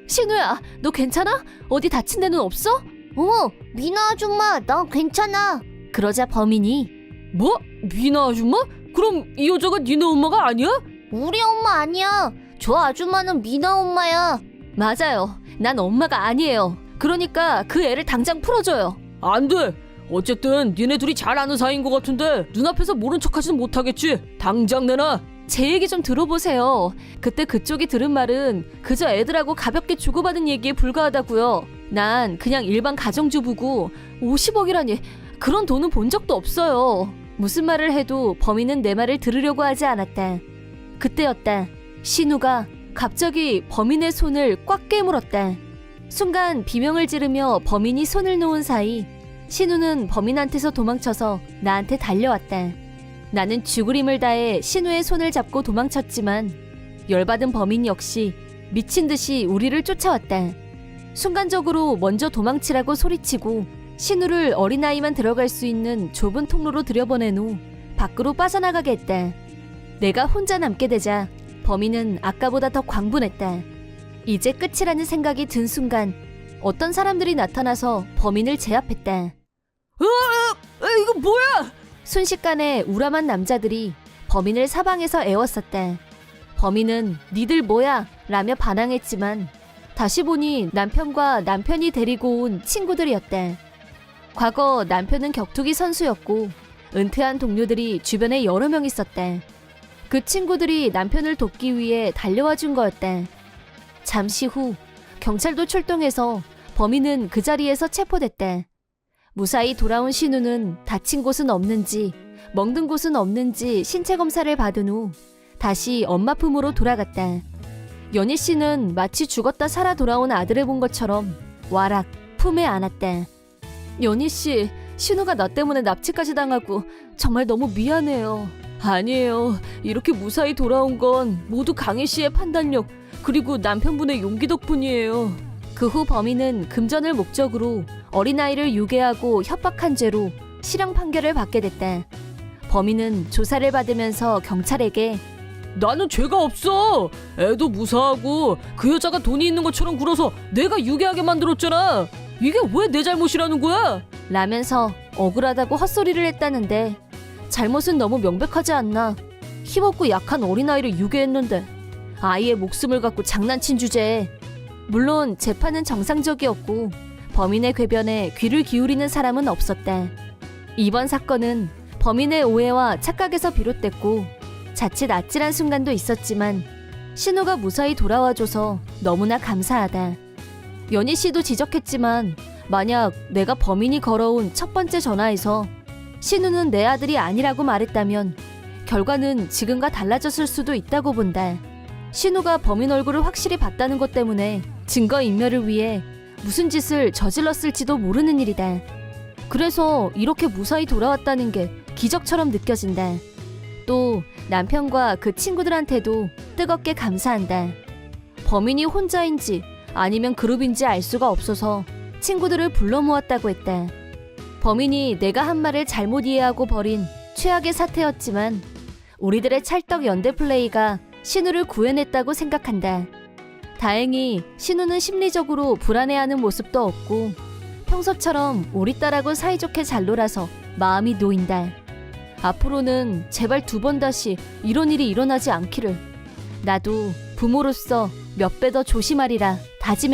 [SPEAKER 2] 신우야 너 괜찮아? 어디 다친 데는 없어?
[SPEAKER 3] 어머, 미나 아줌마, 난 괜찮아.
[SPEAKER 2] 그러자 범인이
[SPEAKER 4] 뭐? 미나 아줌마? 그럼 이 여자가 니네 엄마가 아니야?
[SPEAKER 3] 우리 엄마 아니야. 저 아줌마는 미나 엄마야.
[SPEAKER 2] 맞아요. 난 엄마가 아니에요. 그러니까 그 애를 당장 풀어줘요.
[SPEAKER 4] 안 돼. 어쨌든 니네 둘이 잘 아는 사이인 것 같은데 눈앞에서 모른 척하지는 못하겠지. 당장 내놔.
[SPEAKER 2] 제 얘기 좀 들어보세요. 그때 그쪽이 들은 말은 그저 애들하고 가볍게 주고받은 얘기에 불과하다고요. 난 그냥 일반 가정주부고 50억이라니 그런 돈은 본 적도 없어요. 무슨 말을 해도 범인은 내 말을 들으려고 하지 않았다. 그때였다. 신우가 갑자기 범인의 손을 꽉 깨물었다. 순간 비명을 지르며 범인이 손을 놓은 사이 신우는 범인한테서 도망쳐서 나한테 달려왔다. 나는 죽을 힘을 다해 신우의 손을 잡고 도망쳤지만 열받은 범인 역시 미친 듯이 우리를 쫓아왔다. 순간적으로 먼저 도망치라고 소리치고 신우를 어린아이만 들어갈 수 있는 좁은 통로로 들여보낸 후 밖으로 빠져나가게 했다. 내가 혼자 남게 되자 범인은 아까보다 더 광분했다. 이제 끝이라는 생각이 든 순간 어떤 사람들이 나타나서 범인을 제압했다.
[SPEAKER 4] 이거 뭐야?
[SPEAKER 2] 순식간에 우람한 남자들이 범인을 사방에서 애웠었다. 범인은 니들 뭐야? 라며 반항했지만 다시 보니 남편과 남편이 데리고 온 친구들이었다. 과거 남편은 격투기 선수였고 은퇴한 동료들이 주변에 여러 명 있었대. 그 친구들이 남편을 돕기 위해 달려와 준 거였대. 잠시 후 경찰도 출동해서 범인은 그 자리에서 체포됐대. 무사히 돌아온 신우는 다친 곳은 없는지 멍든 곳은 없는지 신체 검사를 받은 후 다시 엄마 품으로 돌아갔다. 연희 씨는 마치 죽었다 살아 돌아온 아들을 본 것처럼 와락 품에 안았대. 연희 씨, 신우가 나 때문에 납치까지 당하고 정말 너무 미안해요. 아니에요. 이렇게 무사히 돌아온 건 모두 강희 씨의 판단력 그리고 남편분의 용기 덕분이에요. 그 후 범인은 금전을 목적으로 어린아이를 유괴하고 협박한 죄로 실형 판결을 받게 됐다. 범인은 조사를 받으면서 경찰에게
[SPEAKER 4] 나는 죄가 없어. 애도 무사하고 그 여자가 돈이 있는 것처럼 굴어서 내가 유괴하게 만들었잖아. 이게 왜 내 잘못이라는 거야?
[SPEAKER 2] 라면서 억울하다고 헛소리를 했다는데 잘못은 너무 명백하지 않나. 힘없고 약한 어린아이를 유괴했는데 아이의 목숨을 갖고 장난친 주제에. 물론 재판은 정상적이었고 범인의 궤변에 귀를 기울이는 사람은 없었다. 이번 사건은 범인의 오해와 착각에서 비롯됐고 자칫 아찔한 순간도 있었지만 신우가 무사히 돌아와줘서 너무나 감사하다. 연희 씨도 지적했지만 만약 내가 범인이 걸어온 첫 번째 전화에서 신우는 내 아들이 아니라고 말했다면 결과는 지금과 달라졌을 수도 있다고 본다. 신우가 범인 얼굴을 확실히 봤다는 것 때문에 증거인멸을 위해 무슨 짓을 저질렀을지도 모르는 일이다. 그래서 이렇게 무사히 돌아왔다는 게 기적처럼 느껴진다. 또 남편과 그 친구들한테도 뜨겁게 감사한다. 범인이 혼자인지 아니면 그룹인지 알 수가 없어서 친구들을 불러 모았다고 했다. 범인이 내가 한 말을 잘못 이해하고 벌인 최악의 사태였지만 우리들의 찰떡 연대 플레이가 신우를 구해냈다고 생각한다. 다행히 신우는 심리적으로 불안해하는 모습도 없고 평소처럼 우리 딸하고 사이좋게 잘 놀아서 마음이 놓인다. 앞으로는 제발 2번 다시 이런 일이 일어나지 않기를. 나도 부모로서 몇 배 더 조심하리라 다짐해